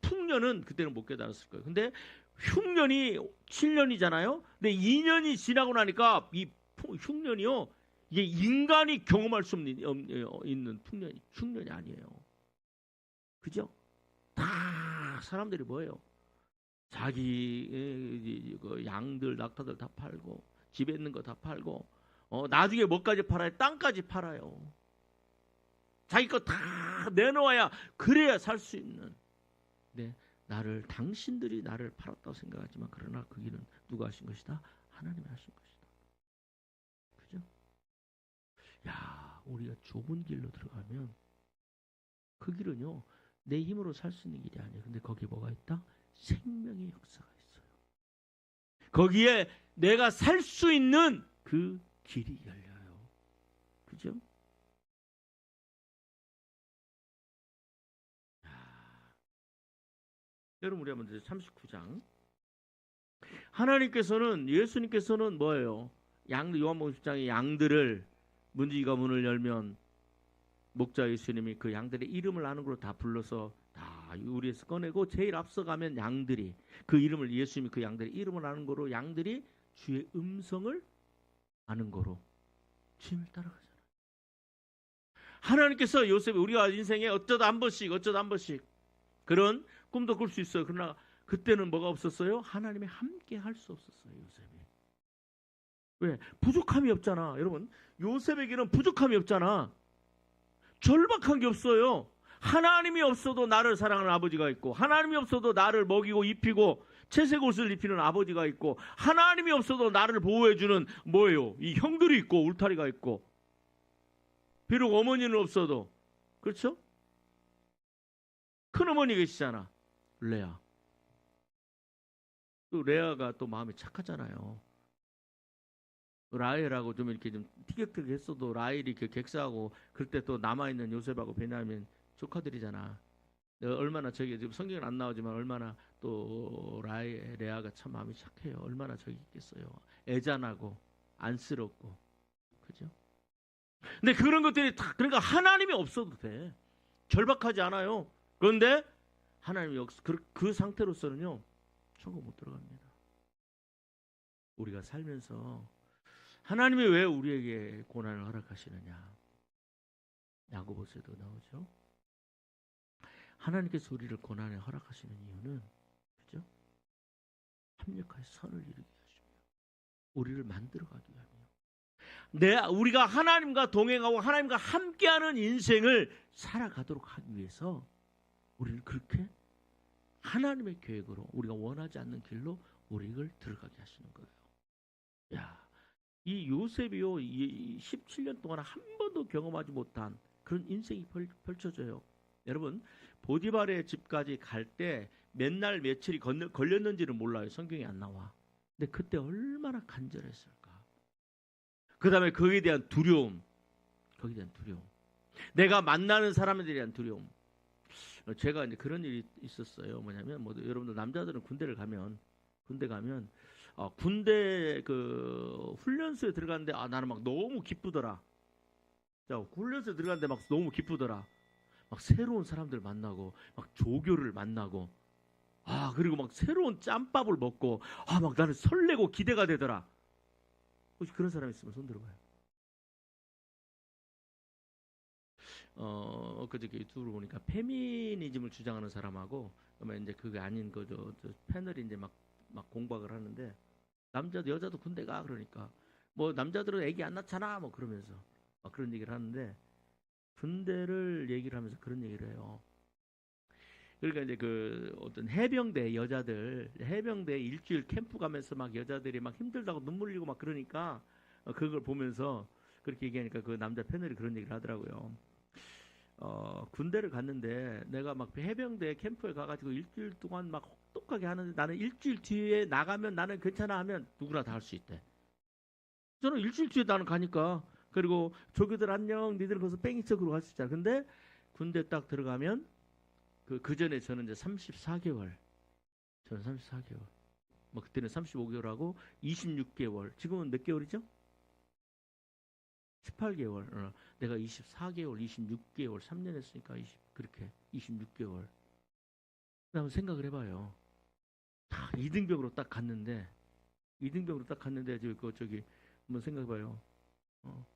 풍년은 그때는 못 깨달았을 거예요. 근데 흉년이 7년이잖아요. 근데 2년이 지나고 나니까 이 흉년이요, 이게 인간이 경험할 수 있는 흉년이 아니에요. 그죠? 다 사람들이 뭐예요? 자기 양들, 낙타들 다 팔고 집에 있는 거 다 팔고 나중에 뭐까지 팔아요? 땅까지 팔아요. 자기 거 다 내놓아야 그래야 살 수 있는. 네, 당신들이 나를 팔았다고 생각하지만 그러나 그 길은 누가 하신 것이다? 하나님이 하신 것이다. 그죠? 야, 우리가 좁은 길로 들어가면 그 길은요, 내 힘으로 살 수 있는 길이 아니에요. 근데 거기에 뭐가 있다? 생명의 역사가 있어요. 거기에 내가 살 수 있는 그 길이 열려요. 그죠? 여러분, 우리 한번 39장. 예수님께서는 뭐예요? 요한복음 10장의 양들을, 문지기가 문을 열면 목자 예수님이 그 양들의 이름을 아는 걸로 다 불러서 다 우리에서 꺼내고, 제일 앞서가면 양들이 그 이름을, 예수님이 그 양들의 이름을 아는 거로 양들이 주의 음성을 아는 거로 주님을 따라가잖아요. 하나님께서 요셉이 우리가 인생에 어쩌다 한 번씩 그런 꿈도 꿀 수 있어요. 그러나 그때는 뭐가 없었어요? 하나님이 함께 할 수 없었어요. 요셉이. 왜? 부족함이 없잖아. 여러분, 요셉에게는 부족함이 없잖아. 절박한 게 없어요. 하나님이 없어도 나를 사랑하는 아버지가 있고, 하나님이 없어도 나를 먹이고 입히고 채색 옷을 입히는 아버지가 있고, 하나님이 없어도 나를 보호해주는 뭐예요? 이 형들이 있고 울타리가 있고, 비록 어머니는 없어도, 그렇죠? 큰어머니 계시잖아, 레아. 또 레아가 또 마음이 착하잖아요. 라헬하고 좀 이렇게 좀 티격태격했어도 라헬이 이렇게 객사하고 그럴 때 또 남아있는 요셉하고 베냐민 조카들이잖아. 얼마나 지금 성경은 안 나오지만 얼마나 또 레아가 참 마음이 착해요. 얼마나 저기 있겠어요. 애잔하고 안쓰럽고, 그죠? 근데 그런 것들이 다, 그러니까 하나님이 없어도 돼. 절박하지 않아요. 그런데 하나님이 그 상태로서는요, 천국 못 들어갑니다. 우리가 살면서 하나님이 왜 우리에게 고난을 허락하시느냐? 야고보서도 나오죠. 하나님께서 우리를 고난에 허락하시는 이유는, 그죠? 합력하여 선을 이루게 하시며 우리를 만들어가기 위함이요. 우리가 하나님과 동행하고 하나님과 함께하는 인생을 살아가도록 하기 위해서 우리를 그렇게 하나님의 계획으로, 우리가 원하지 않는 길로 우리를 들어가게 하시는 거예요. 야, 이 요셉이요, 17년 동안 한 번도 경험하지 못한 그런 인생이 펼쳐져요. 여러분, 보디발의 집까지 갈 때 몇 날 며칠이 걸렸는지는 몰라요. 성경이 안 나와. 근데 그때 얼마나 간절했을까. 그 다음에 거기에 대한 두려움, 내가 만나는 사람에 대한 두려움. 제가 이제 그런 일이 있었어요. 뭐냐면, 여러분들 남자들은 군대 가면 군대 그 훈련소에 들어갔는데 나는 막 너무 기쁘더라. 자, 훈련소에 들어갔는데 막 너무 기쁘더라. 막 새로운 사람들 만나고, 막 조교를 만나고, 그리고 막 새로운 짬밥을 먹고, 막 나는 설레고 기대가 되더라. 혹시 그런 사람 있으면 손 들어봐요. 그저께 유튜브를 보니까 페미니즘을 주장하는 사람하고, 그러면 이제 그게 아닌 거죠. 패널이 이제 막 공박을 하는데, 남자도 여자도 군대 가 그러니까 뭐 남자들은 애기 안 낳잖아 뭐 그러면서 막 그런 얘기를 하는데, 군대를 얘기를 하면서 그런 얘기를 해요. 그러니까 이제 그 어떤 해병대 여자들, 해병대 일주일 캠프 가면서 막 여자들이 막 힘들다고 눈물 흘리고 막 그러니까 그걸 보면서 그렇게 얘기하니까 그 남자 패널이 그런 얘기를 하더라고요. 군대를 갔는데 내가 막 해병대 캠프에 가가지고 일주일 동안 막 혹독하게 하는데, 나는 일주일 뒤에 나가면 나는 괜찮아 하면 누구나 다 할 수 있대. 저는 일주일 뒤에 나는 가니까. 그리고 조교들 안녕, 니들 거기서 뺑이쪽으로 갈 수 있잖아. 근데 군대 딱 들어가면 그 전에 저는 이제 34개월, 저는 34개월, 뭐 그때는 35개월하고 26개월, 지금은 몇 개월이죠? 18개월. 내가 24개월, 26개월, 3년 했으니까 그렇게 26개월. 한번 생각을 해봐요. 이등병으로 딱 갔는데 저기 한번 생각해봐요.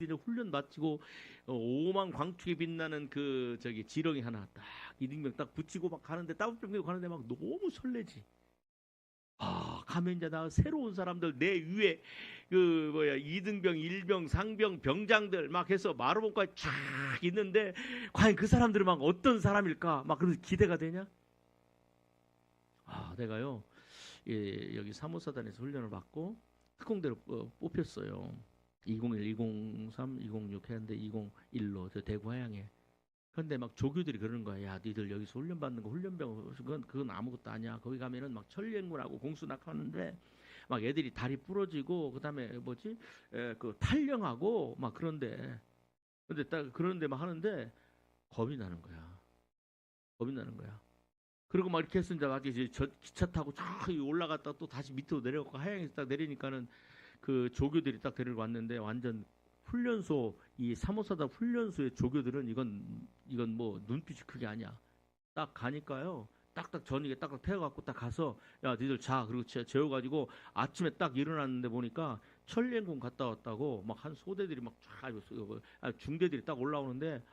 이제 훈련 마치고 오만 광축에 빛나는 그 저기 지렁이 하나 딱 이등병 딱 붙이고 막 가는데, 따블병 메고 가는데 막 너무 설레지. 가면 이제 나 새로운 사람들 내 위에 이등병, 일병, 상병, 병장들 막 해서 마루봉까지 쫙 있는데, 과연 그 사람들은 막 어떤 사람일까? 막 그래서 기대가 되냐? 내가요, 여기 사무사단에서 훈련을 받고 특공대로 뽑혔어요. 201, 203, 206 했는데 201로 저 대구 하양에. 근데 막 조교들이 그러는 거야. 야, 니들 여기서 훈련 받는 거 훈련병 그건 아무것도 아니야. 거기 가면은 막 천리행군하고 공수낙하는데 막 애들이 다리 부러지고 그다음에 그 탈령하고 막 그런데, 근데 딱 그런데 막 하는데 겁이 나는 거야. 그리고 막 이렇게 했으니까 이제 저 기차 타고 쫙 올라갔다 또 다시 밑으로 내려가고 하양에서 딱 내리니까는 그 조교들이 딱 데리고 왔는데, 완전 훈련소, 이 사모사단 훈련소의 조교들은 이건 뭐 눈빛이 그게 아니야. 딱 가니까요, 딱딱 저녁에 딱딱 태워갖고 딱 가서, 야 니들 자, 그리고 재워가지고 아침에 딱 일어났는데 보니까 천리행군 갔다 왔다고 막 한 소대들이 막 쫙 중대들이 딱 올라오는데,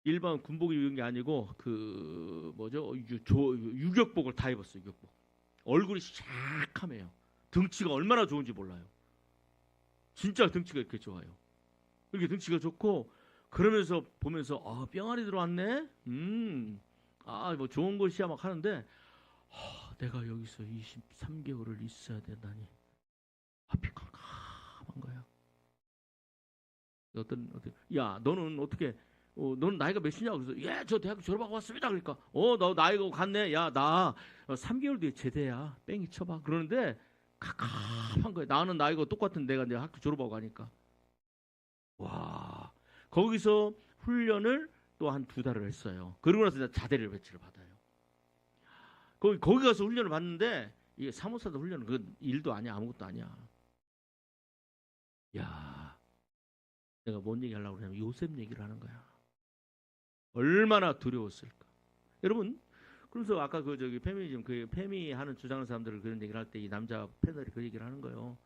일반 군복을 입은 게 아니고 유격복을 다 입었어. 유격복. 얼굴이 시작하네요. 등치가 얼마나 좋은지 몰라요. 진짜 등치가 이렇게 좋아요. 이렇게 등치가 좋고, 그러면서 보면서 병아리 들어왔네. 뭐 좋은 곳이야 막 하는데, 내가 여기서 23개월을 있어야 된다니. 앞이 깜깜한 거야. 야, 너는 어떻게? 너는 나이가 몇이냐? 그래서 저 대학교 졸업하고 왔습니다. 그러니까 너 나이가 갔네. 야, 나 3개월 뒤에 제대야. 뺑이 쳐봐. 그러는데 깜깜한 거야. 나는 나이가 똑같은 내가 이제 학교 졸업하고 가니까. 와, 거기서 훈련을 또 한 2달을 했어요. 그러고 나서 이제 자대를 배치를 받아요. 거기 가서 훈련을 받는데, 이게 사무사도 훈련은 그 일도 아니야. 아무것도 아니야. 야, 내가 뭔 얘기 하려고 그러냐면 요셉 얘기를 하는 거야. 얼마나 두려웠을까. 여러분, 그래서 아까 페미니즘 페미 하는 주장하는 사람들을 그런 얘기를 할 때 이 남자 패널이 그 얘기를 하는 거예요.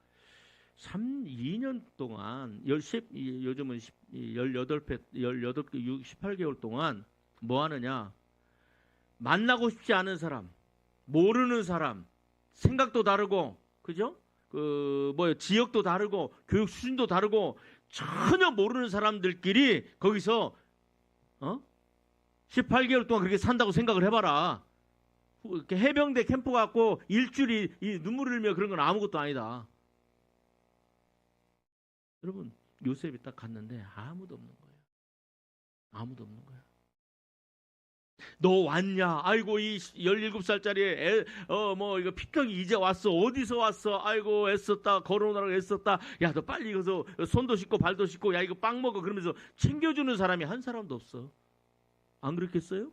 2년 동안 요즘은 18배 18개월 동안 뭐 하느냐? 만나고 싶지 않은 사람, 모르는 사람, 생각도 다르고, 그죠? 지역도 다르고, 교육 수준도 다르고, 전혀 모르는 사람들끼리 거기서 18개월 동안 그렇게 산다고 생각을 해봐라. 이렇게 해병대 캠프 갖고 일주일이 눈물을 흘리며 그런 건 아무것도 아니다. 여러분, 요셉이 딱 갔는데 아무도 없는 거예요. 아무도 없는 거예요. 너 왔냐? 아이고, 이 17살짜리 이거 피평이 이제 왔어. 어디서 왔어? 아이고, 애썼다. 걸어오느라고 애썼다. 야, 너 빨리 이거서 손도 씻고 발도 씻고, 야, 이거 빵 먹어. 그러면서 챙겨주는 사람이 한 사람도 없어. 안 그렇겠어요?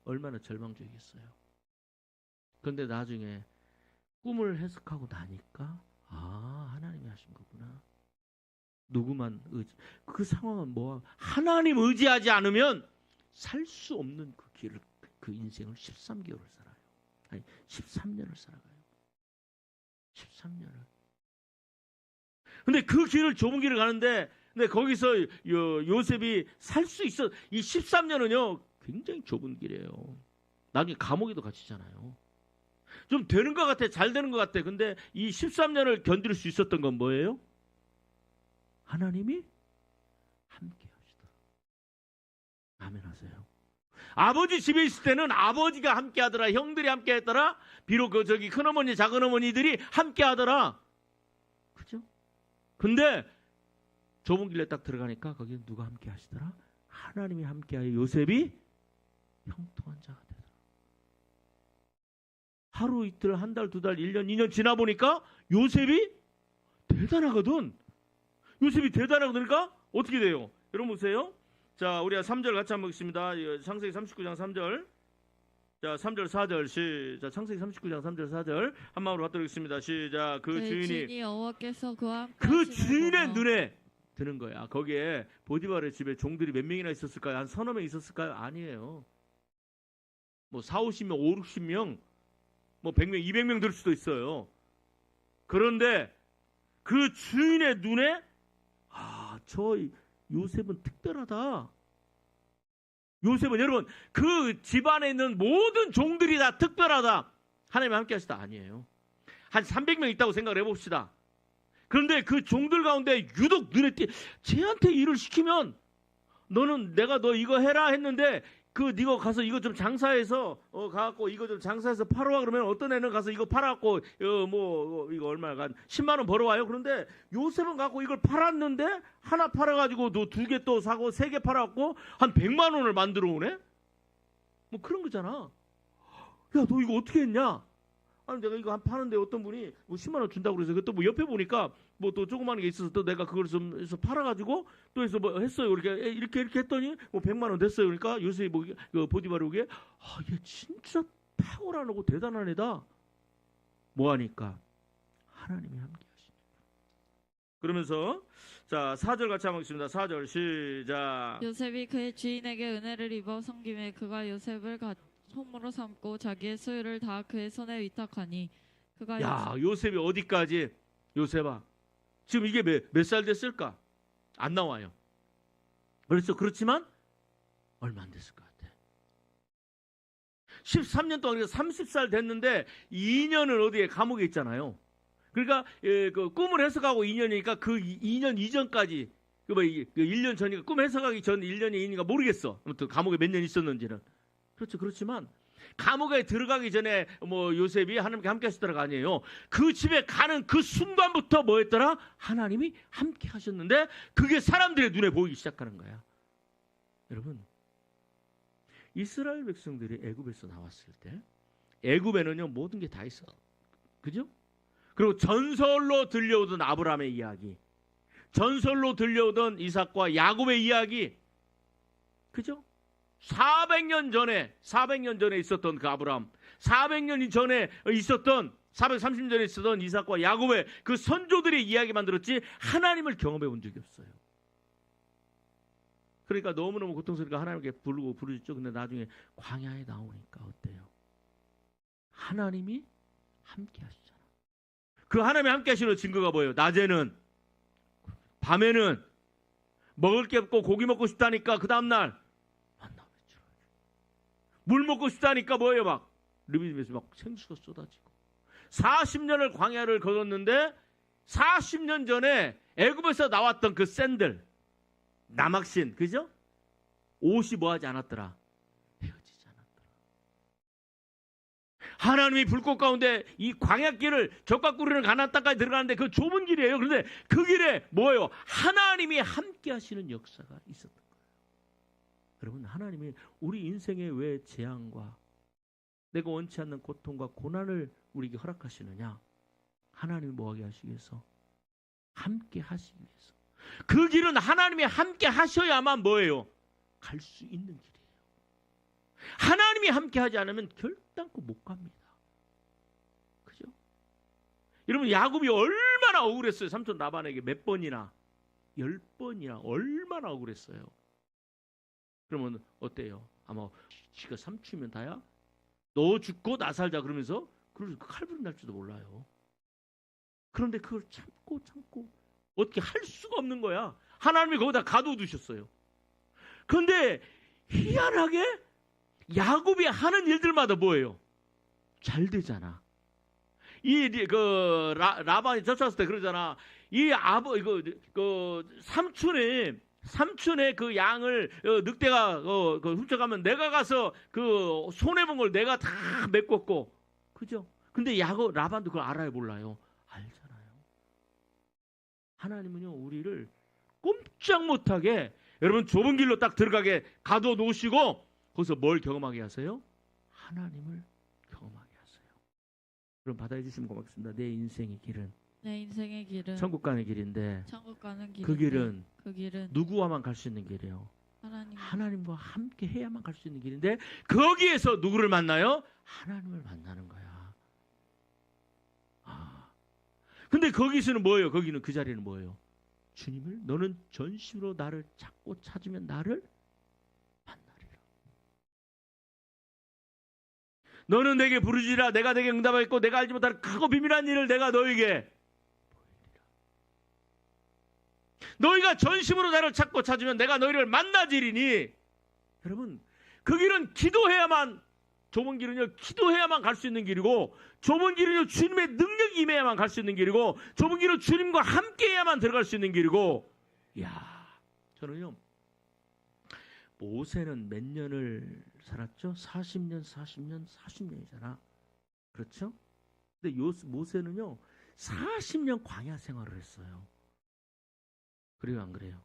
얼마나 절망적이겠어요. 그런데 나중에 꿈을 해석하고 나니까, 하나님이 하신 거구나. 누구만 그 상황은 뭐야? 하나님 의지하지 않으면 살 수 없는 그 길을, 그 인생을 13개월을 살아요. 아니, 13년을 살아가요. 13년을. 근데 그 길을, 좁은 길을 가는데, 근데 거기서 요셉이 살 수 있어. 이 13년은요, 굉장히 좁은 길이에요. 나중에 감옥에도 갇히잖아요. 좀 되는 것 같아. 잘 되는 것 같아. 근데 이 13년을 견딜 수 있었던 건 뭐예요? 하나님이 함께 하시더라. 아멘 하세요. 아버지 집에 있을 때는 아버지가 함께 하더라. 형들이 함께 했더라. 비록 큰어머니, 작은어머니들이 함께 하더라. 그죠? 근데 좁은 길에 딱 들어가니까 거기에 누가 함께 하시더라? 하나님이 함께하여 요셉이 형통한 자가 되더라. 하루 이틀, 한 달, 두 달, 1년, 2년 지나 보니까 요셉이 대단하거든. 요셉이 대단하니까 어떻게 돼요? 여러분 보세요. 자, 우리가 3절 같이 한번 보겠습니다. 창세기 39장 3절. 자, 3절 4절 시작. 창세기 39장 3절 4절 한 마음으로 받들겠습니다. 시작. 그 주인이 여호와께서 그와 함께 그 하심을 주인의 보며 눈에 드는 거야. 거기에 보디발의 집에 종들이 몇 명이나 있었을까요? 한 서너 명 있었을까요? 아니에요. 뭐 4, 50명, 5, 60명, 뭐 100명, 200명 될 수도 있어요. 그런데 그 주인의 눈에 저 요셉은 특별하다. 요셉은 여러분 그 집안에 있는 모든 종들이 다 특별하다. 하나님 함께 하시다. 아니에요. 한 300명 있다고 생각을 해봅시다. 그런데 그 종들 가운데 유독 눈에 쟤한테 일을 시키면 내가 너 이거 해라 했는데 네가 가서 이거 좀 장사해서 가갖고 이거 좀 장사해서 팔아와. 그러면 어떤 애는 가서 이거 팔아갖고 이거 얼마간 10만 원 벌어와요. 그런데 요셉은 갖고 이걸 팔았는데 하나 팔아가지고 너 2개 또 사고 3개 팔아갖고 한 100만 원을 만들어 오네. 뭐 그런 거잖아. 야, 너 이거 어떻게 했냐? 아니, 내가 이거 파는데 어떤 분이 뭐 10만 원 준다고 그래서 또 뭐 옆에 보니까 뭐 또 조그마한 게 있어서 또 내가 그걸 좀 해서 팔아가지고 또 해서 뭐 했어요. 이렇게 했더니 뭐 100만 원 됐어요. 그러니까 요새 보디바르 오게 얘 진짜 탁월하고 대단한 애다. 뭐 하니까 하나님이 함께 하십니다. 그러면서 자 4절 같이 한번 읽습니다. 4절 시작. 요셉이 그의 주인에게 은혜를 입어 섬김에 그가 요셉을 손으로 삼고 자기의 소유를 다 그의 손에 위탁하니 그가 요셉이 어디까지? 요셉아 지금 이게 몇 살 됐을까? 안 나와요. 그렇지만 얼마 안 됐을 것 같아. 13년 동안 30살 됐는데 2년을 어디에 감옥에 있잖아요. 그러니까 그 꿈을 해석하고 2년이니까 그 2년 이전까지 1년 전이니까 꿈 해석하기 전 1년이니까 모르겠어. 아무튼 감옥에 몇 년 있었는지는. 그렇죠. 그렇지만 감옥에 들어가기 전에 요셉이 하나님께 함께 하시더라가 아니에요. 그 집에 가는 그 순간부터 뭐 했더라? 하나님이 함께 하셨는데 그게 사람들의 눈에 보이기 시작하는 거야. 여러분, 이스라엘 백성들이 애굽에서 나왔을 때 애굽에는요 모든 게 다 있어. 그죠? 그리고 전설로 들려오던 아브라함의 이야기, 전설로 들려오던 이삭과 야곱의 이야기, 그죠? 400년 전에 있었던 그 아브라함, 400년 전에 있었던 430년 전에 있었던 이삭과 야곱의 그 선조들의 이야기만 들었지 하나님을 경험해 본 적이 없어요. 그러니까 너무너무 고통스러우니까 하나님께 부르죠. 근데 나중에 광야에 나오니까 어때요? 하나님이 함께 하시잖아. 그 하나님이 함께 하시는 증거가 뭐예요? 낮에는, 밤에는 먹을 게 없고 고기 먹고 싶다니까 그 다음날 만나 외치러 물 먹고 싶다니까 뭐예요? 막 르비딤에서 막 생수가 쏟아지고 40년을 광야를 걸었는데 40년 전에 애굽에서 나왔던 그 샌들 남학신 그죠? 옷이 뭐하지 않았더라? 헤어지지 않았더라. 하나님이 불꽃 가운데 이 광야길을 적과 꿀이는 가나안 땅까지 들어가는데 그 좁은 길이에요. 그런데 그 길에 뭐예요? 하나님이 함께 하시는 역사가 있었던 거예요. 여러분, 하나님이 우리 인생에 왜 재앙과 내가 원치 않는 고통과 고난을 우리에게 허락하시느냐? 하나님이 뭐하게 하시기 위해서? 함께 하시기 위해서. 그 길은 하나님이 함께 하셔야만 뭐예요? 갈 수 있는 길이에요. 하나님이 함께 하지 않으면 결단코 못 갑니다. 그죠? 여러분, 야곱이 얼마나 억울했어요. 삼촌 라반에게 몇 번이나? 10번이나 얼마나 억울했어요. 그러면 어때요? 아마 지가 삼촌이면 다야? 너 죽고 나 살자 그러면서 그걸 칼부림 날지도 몰라요. 그런데 그걸 참고 어떻게 할 수가 없는 거야. 하나님이 거기다 가둬두셨어요. 그런데 희한하게 야곱이 하는 일들마다 뭐예요? 잘 되잖아. 라반이 쫓아왔을 때 그러잖아. 삼촌의 그 양을 늑대가 훔쳐가면 내가 가서 그 손해본 걸 내가 다 메꿨고, 그죠? 근데 라반도 그걸 알아요, 몰라요? 알잖아요. 하나님은요, 우리를 꼼짝 못하게 여러분 좁은 길로 딱 들어가게 가둬 놓으시고 거기서 뭘 경험하게 하세요? 하나님을 경험하게 하세요. 그럼 받아해 주시면 고맙습니다. 내 인생의 길은 천국 가는 길인데 그 길은 누구와만 갈 수 있는 길이에요? 하나님과 함께 해야만 갈 수 있는 길인데 거기에서 누구를 만나요? 하나님을 만나는 거야. 근데 거기서는 뭐예요? 거기는 그 자리는 뭐예요? 주님을 너는 전심으로 나를 찾고 찾으면 나를 만나리라. 너는 내게 부르지라 내가 내게 응답하겠고 내가 알지 못하는 크고 비밀한 일을 내가 너에게 보이리라. 너희가 전심으로 나를 찾고 찾으면 내가 너희를 만나지리니. 여러분, 그 길은 기도해야만, 좁은 길은요 기도해야만 갈 수 있는 길이고, 좁은 길은요 주님의 능력이 임해야만 갈 수 있는 길이고, 좁은 길은 주님과 함께해야만 들어갈 수 있는 길이고. 이야, 저는요 모세는 몇 년을 살았죠? 40년이잖아. 그렇죠? 근데 모세는요 40년 광야 생활을 했어요. 그래요, 안 그래요?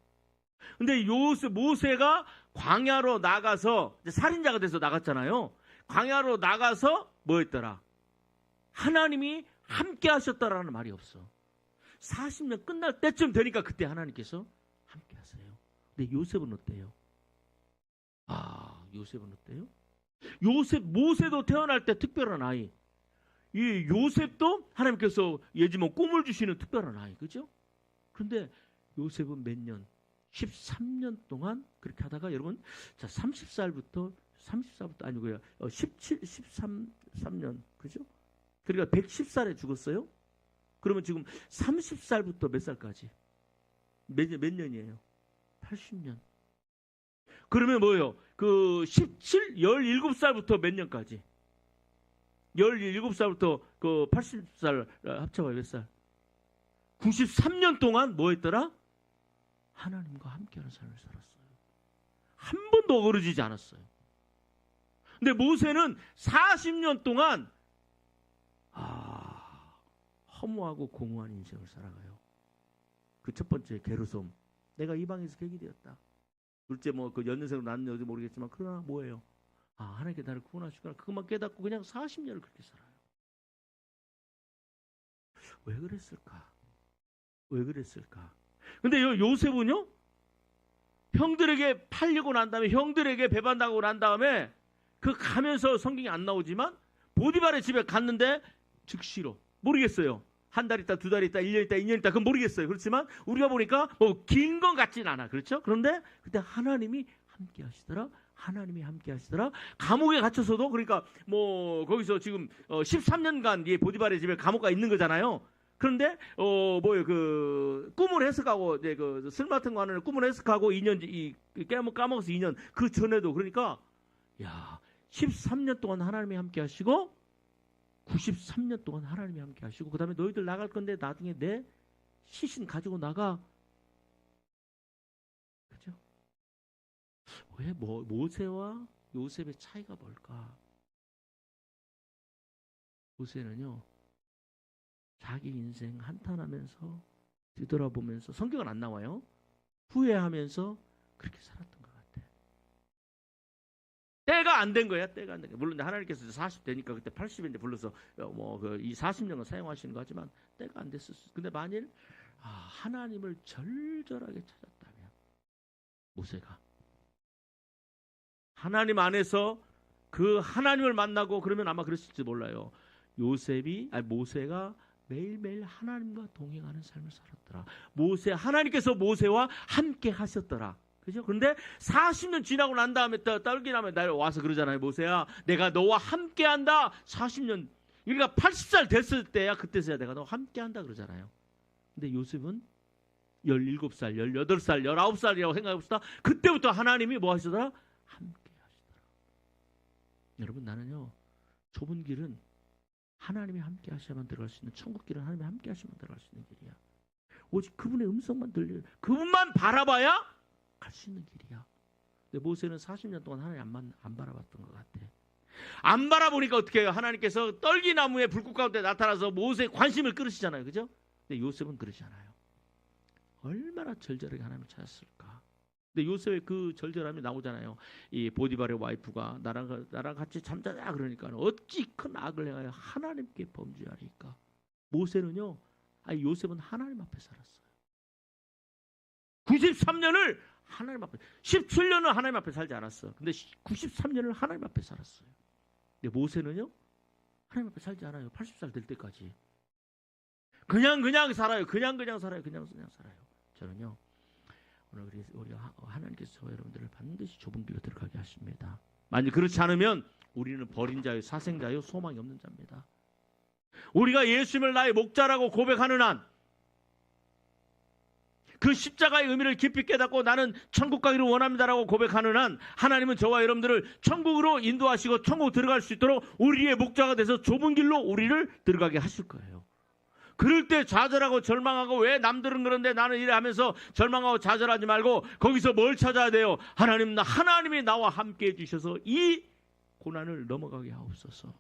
근데 모세가 광야로 나가서 이제 살인자가 돼서 나갔잖아요. 광야로 나가서 뭐 했더라? 하나님이 함께 하셨다라는 말이 없어. 40년 끝날 때쯤 되니까 그때 하나님께서 함께 하세요. 근데 요셉은 어때요? 요셉은 어때요? 모세도 태어날 때 특별한 아이. 이 요셉도 하나님께서 예지몽 꿈을 주시는 특별한 아이. 그죠? 그런데 요셉은 몇 년? 13년 동안 그렇게 하다가 여러분, 자, 34부터 아니고요. 13년. 그죠? 그러니까 110살에 죽었어요. 그러면 지금 30살부터 몇 살까지? 몇 년이에요? 80년. 그러면 뭐예요? 17살부터 몇 년까지? 17살부터 80살 합쳐봐요. 몇 살? 93년 동안 뭐 했더라? 하나님과 함께하는 삶을 살았어요. 한 번도 어그러지지 않았어요. 근데 모세는 40년 동안 허무하고 공허한 인생을 살아가요. 그 첫 번째 게르솜, 내가 이방에서 객이 되었다. 둘째 그 연년생으로 낳았는지 모르겠지만 그러나 뭐예요? 하나님께 나를 구원하시구나. 그것만 깨닫고 그냥 40년을 그렇게 살아요. 왜 그랬을까? 근데 요셉은요, 형들에게 팔리고 난 다음에, 형들에게 배반당하고 난 다음에 그 가면서 성경이 안 나오지만 보디발의 집에 갔는데 즉시로, 모르겠어요. 한 달 있다, 2달 있다, 1년 있다, 2년 있다, 그건 모르겠어요. 그렇지만 우리가 보니까 긴 건 같진 않아. 그렇죠? 그런데 그때 하나님이 함께 하시더라. 감옥에 갇혀서도, 그러니까 거기서 지금 13년간 이 보디발의 집에 감옥가 있는 거잖아요. 그런데 그 꿈을 해석하고 이제 그 술 같은 거 하는 꿈을 해석하고 2년 까먹어서 2년 그 전에도 그러니까 야 13년 동안 하나님이 함께 하시고 93년 동안 하나님이 함께 하시고 그다음에 너희들 나갈 건데 나중에 내 시신 가지고 나가. 그죠? 왜 모세와 요셉의 차이가 뭘까? 모세는요. 자기 인생 한탄하면서 뒤돌아보면서 성경은 안 나와요. 후회하면서 그렇게 살았던 것 같아. 때가 안 된 거야. 때가 안 된 거야. 물론 하나님께서 40대니까 그때 80인데 불러서 이 40년을 사용하시는 거지만 때가 안 됐었어. 근데 만일 하나님을 절절하게 찾았다면 모세가 하나님 안에서 그 하나님을 만나고 그러면 아마 그랬을지 몰라요. 모세가 매일매일 하나님과 동행하는 삶을 살았더라. 하나님께서 모세와 함께 하셨더라. 그죠? 그런데 40년 지나고 난 다음에 떨기나면 날 와서 그러잖아요. 모세야, 내가 너와 함께 한다. 40년, 그러니까 80살 됐을 때야, 그때서야 내가 너와 함께 한다 그러잖아요. 근데 요셉은 17살, 18살, 19살이라고 생각해봅시다. 그때부터 하나님이 뭐 하시더라? 함께 하시더라. 여러분, 나는요, 좁은 길은 하나님이 함께 하셔야만 들어갈 수 있는, 천국 길은 하나님이 함께 하시면 들어갈 수 있는 길이야. 오직 그분의 음성만 들려요. 그분만 바라봐야 갈 수 있는 길이야. 근데 모세는 40년 동안 하나님 안 바라봤던 것 같아. 안 바라보니까 어떻게 해요? 하나님께서 떨기나무에 불꽃 가운데 나타나서 모세의 관심을 끌으시잖아요. 그죠? 근데 요셉은 그러지 않아요. 얼마나 절절하게 하나님을 찾았을까. 근데 요셉의 그 절절함이 나오잖아요. 이 보디발의 와이프가 나랑 같이 잠자자 그러니까 어찌 큰 악을 행하여 하나님께 범죄하리까. 모세는요, 요셉은 하나님 앞에 살았어요. 93년을 하나님 앞에, 17년은 하나님 앞에 살지 않았어. 근데 93년을 하나님 앞에 살았어요. 근데 모세는요, 하나님 앞에 살지 않아요. 80살 될 때까지. 그냥 살아요. 그냥 살아요. 저는요, 오늘 우리 하나님께서 여러분들을 반드시 좁은 길로 들어가게 하십니다. 만약 그렇지 않으면 우리는 버린 자요, 사생자요, 소망이 없는 자입니다. 우리가 예수님을 나의 목자라고 고백하는 한, 그 십자가의 의미를 깊이 깨닫고 나는 천국 가기를 원합니다라고 고백하는 한, 하나님은 저와 여러분들을 천국으로 인도하시고 천국 들어갈 수 있도록 우리의 목자가 돼서 좁은 길로 우리를 들어가게 하실 거예요. 그럴 때 좌절하고 절망하고, 왜 남들은 그런데 나는 이래 하면서 절망하고 좌절하지 말고 거기서 뭘 찾아야 돼요? 하나님이 나와 함께 해주셔서 이 고난을 넘어가게 하옵소서.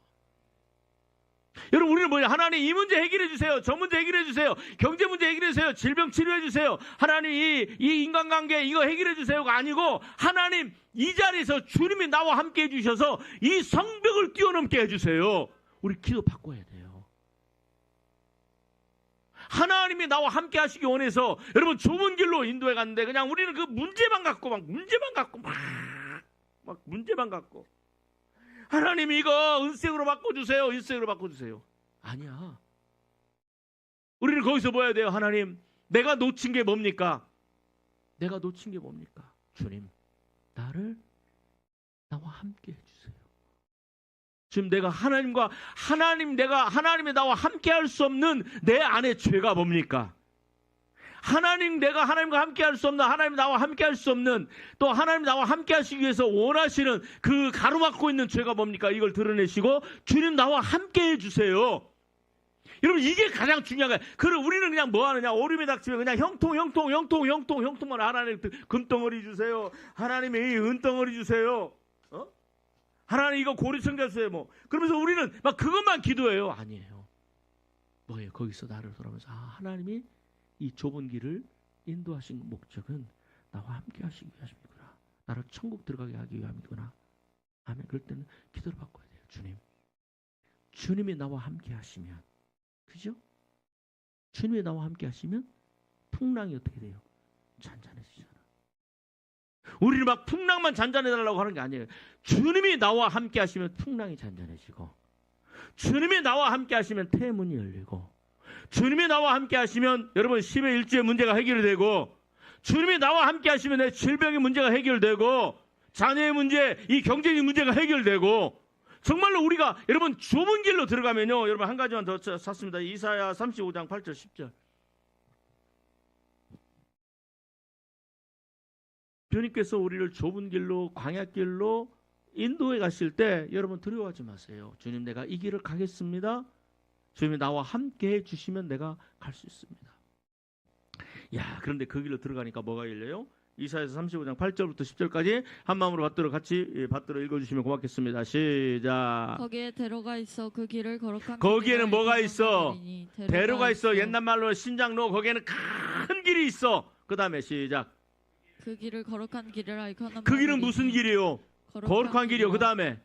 여러분, 우리는 뭐냐? 하나님 이 문제 해결해 주세요. 저 문제 해결해 주세요. 경제 문제 해결해 주세요. 질병 치료해 주세요. 하나님 이 인간관계 이거 해결해 주세요가 아니고, 하나님 이 자리에서 주님이 나와 함께 해주셔서 이 성벽을 뛰어넘게 해주세요. 우리 기도 바꿔야 돼요. 하나님이 나와 함께 하시기 원해서 여러분 좁은 길로 인도해 갔는데, 그냥 우리는 그 문제만 갖고 막 문제만 갖고 하나님 이거 은색으로 바꿔주세요. 은색으로 바꿔주세요. 아니야. 우리는 거기서 뭐 해야 돼요? 하나님, 내가 놓친 게 뭡니까? 주님, 나와 함께 해주세요. 지금 내가 하나님이 나와 함께 할 수 없는 내 안의 죄가 뭡니까? 내가 하나님과 함께 할 수 없는, 하나님 나와 함께 할 수 없는, 또 하나님 나와 함께 하시기 위해서 원하시는 그 가로막고 있는 죄가 뭡니까? 이걸 드러내시고 주님 나와 함께 해주세요. 여러분, 이게 가장 중요한 거예요. 그럼 우리는 그냥 뭐 하느냐? 오름에 닥치면 그냥 형통만, 하나님 금덩어리 주세요. 하나님 이 은덩어리 주세요. 하나님 이거 고리청자 주세요. 그러면서 우리는 막 그것만 기도해요. 아니에요. 뭐예요? 거기서 나를 돌아보면서 하나님이 이 좁은 길을 인도하신 목적은 나와 함께 하시기 위함이구나. 나를 천국 들어가게 하기 위함이구나. 아멘. 그럴 때는 기도를 바꿔야 돼요. 주님이 나와 함께 하시면, 그죠? 주님이 나와 함께 하시면 풍랑이 어떻게 돼요? 잔잔해지잖아. 우리는 막 풍랑만 잔잔해달라고 하는 게 아니에요. 주님이 나와 함께 하시면 풍랑이 잔잔해지고, 주님이 나와 함께 하시면 태문이 열리고, 주님이 나와 함께 하시면 여러분 10의 일주의 문제가 해결이 되고, 주님이 나와 함께 하시면 내 질병의 문제가 해결되고, 자녀의 문제, 이 경제의 문제가 해결되고, 정말로 우리가 여러분 좁은 길로 들어가면요. 여러분 한 가지만 더 샀습니다. 이사야 35장 8절 10절. 주님께서 우리를 좁은 길로 광야길로 인도에 가실 때 여러분 두려워하지 마세요. 주님 내가 이 길을 가겠습니다. 주님이 나와 함께 해주시면 내가 갈 수 있습니다. 야, 그런데 그 길로 들어가니까 뭐가 열려요? 이사야서 35장 8절부터 10절까지 한 마음으로 받들어 읽어주시면 고맙겠습니다. 시작. 거기에 대로가 있어 그 길을 거룩한 거기에는 길이라 뭐가 일컫는 있어? 길이니 대로가 있어. 옛날 말로 신장로. 거기에는 큰 길이 있어. 그 다음에 시작. 그 길을 거룩한 길이라 일컫는 그 길은 무슨 길이요? 거룩한 길이요. 그 다음에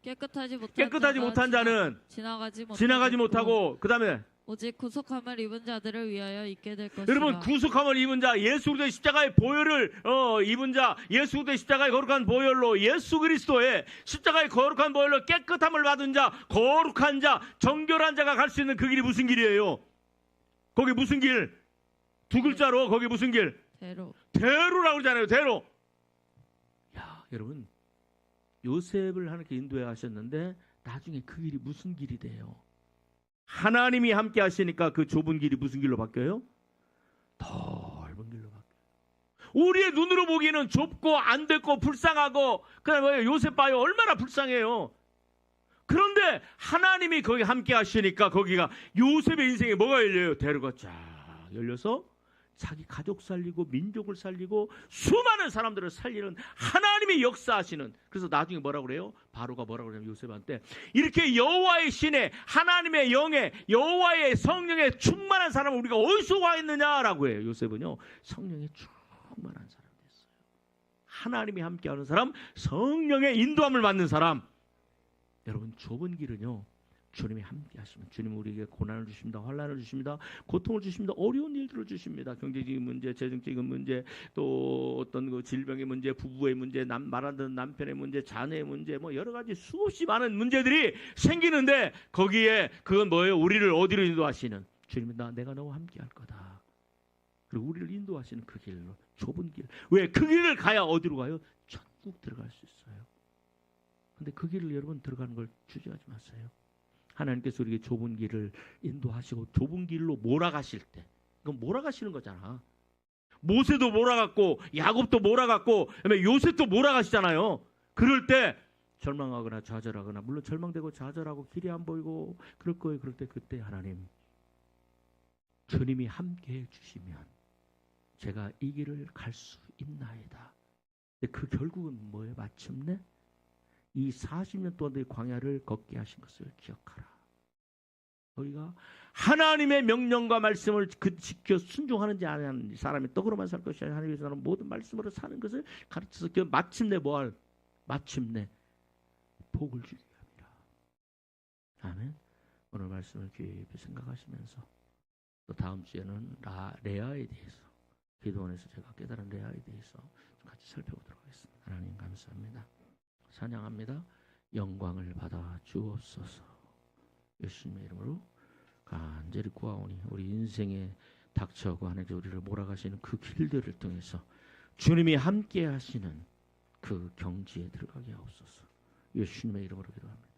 깨끗하지 못한 자는 지나가지 못하고, 그 다음에 오직 구속함을 입은 자들을 위하여 있게 될 것이라. 여러분 구속함을 입은 자, 예수 그리스도의 십자가의 보혈을 입은 자, 예수 그리스도의 십자가의 거룩한 보혈로, 예수 그리스도의 십자가의 거룩한 보혈로 깨끗함을 받은 자, 거룩한 자, 정결한 자가 갈 수 있는 그 길이 무슨 길이에요? 거기 무슨 길? 두 글자로 거기 무슨 길? 대로라고 그러잖아요. 대로. 야, 여러분 요셉을 하나님께 인도해 하셨는데 나중에 그 길이 무슨 길이 돼요? 하나님이 함께 하시니까 그 좁은 길이 무슨 길로 바뀌어요? 넓은 길로 바뀌어요. 우리의 눈으로 보기에는 좁고 안 됐고 불쌍하고, 그다음에 요셉 봐요. 얼마나 불쌍해요. 그런데 하나님이 거기 함께 하시니까 거기가 요셉의 인생에 뭐가 열려요? 대로가 쫙 열려서 자기 가족 살리고 민족을 살리고 수많은 사람들을 살리는 하나님이 역사하시는. 그래서 나중에 뭐라고 그래요? 바로가 뭐라고 그러냐면 요셉한테 이렇게 여호와의 신에, 하나님의 영에, 여호와의 성령에 충만한 사람을 우리가 어디서 구했느냐라고 해요. 요셉은요 성령에 충만한 사람이 됐어요. 하나님이 함께하는 사람, 성령의 인도함을 받는 사람. 여러분 좁은 길은요 주님이 함께 하시면, 주님은 우리에게 고난을 주십니다. 환난을 주십니다. 고통을 주십니다. 어려운 일들을 주십니다. 경제적인 문제, 재정적인 문제, 또 어떤 그 질병의 문제, 부부의 문제, 말 안 듣는 남편의 문제, 자녀의 문제, 뭐 여러 가지 수없이 많은 문제들이 생기는데 거기에 그건 뭐예요? 우리를 어디로 인도하시는? 주님이 내가 너와 함께 할 거다. 그리고 우리를 인도하시는 그 길로, 좁은 길. 왜? 그 길을 가야 어디로 가요? 천국 들어갈 수 있어요. 근데 그 길을 여러분 들어가는 걸 주저하지 마세요. 하나님께서 우리에게 좁은 길을 인도하시고 좁은 길로 몰아가실 때, 이건 몰아가시는 거잖아. 모세도 몰아갔고 야곱도 몰아갔고 요셉도 몰아가시잖아요. 그럴 때 절망하거나 좌절하거나, 물론 절망되고 좌절하고 길이 안 보이고 그럴 거예요. 그럴 때 그때 하나님, 주님이 함께해 주시면 제가 이 길을 갈 수 있나이다. 근데 그 결국은 뭐예요? 마침내 이 40년 동안 의 광야를 걷게 하신 것을 기억하라. 우리가 하나님의 명령과 말씀을 지켜 순종하는지 안 하는지, 사람이 떡으로만 살 것이 아니라 하나님의 사람 모든 말씀으로 사는 것을 가르쳐서 마침내 뭐할? 마침내 복을 주기 위함이라. 아멘. 오늘 말씀을 깊이 생각하시면서 또 다음 주에는 레아에 대해서, 기도원에서 제가 깨달은 레아에 대해서 같이 살펴보도록 하겠습니다. 하나님 감사합니다. 찬양합니다. 영광을 받아 주옵소서. 예수님의 이름으로 간절히 구하오니 우리 인생에 닥쳐오고 하나님께서 우리를 몰아가시는 그 길들을 통해서 주님이 함께 하시는 그 경지에 들어가게 하옵소서. 예수님의 이름으로 기도합니다.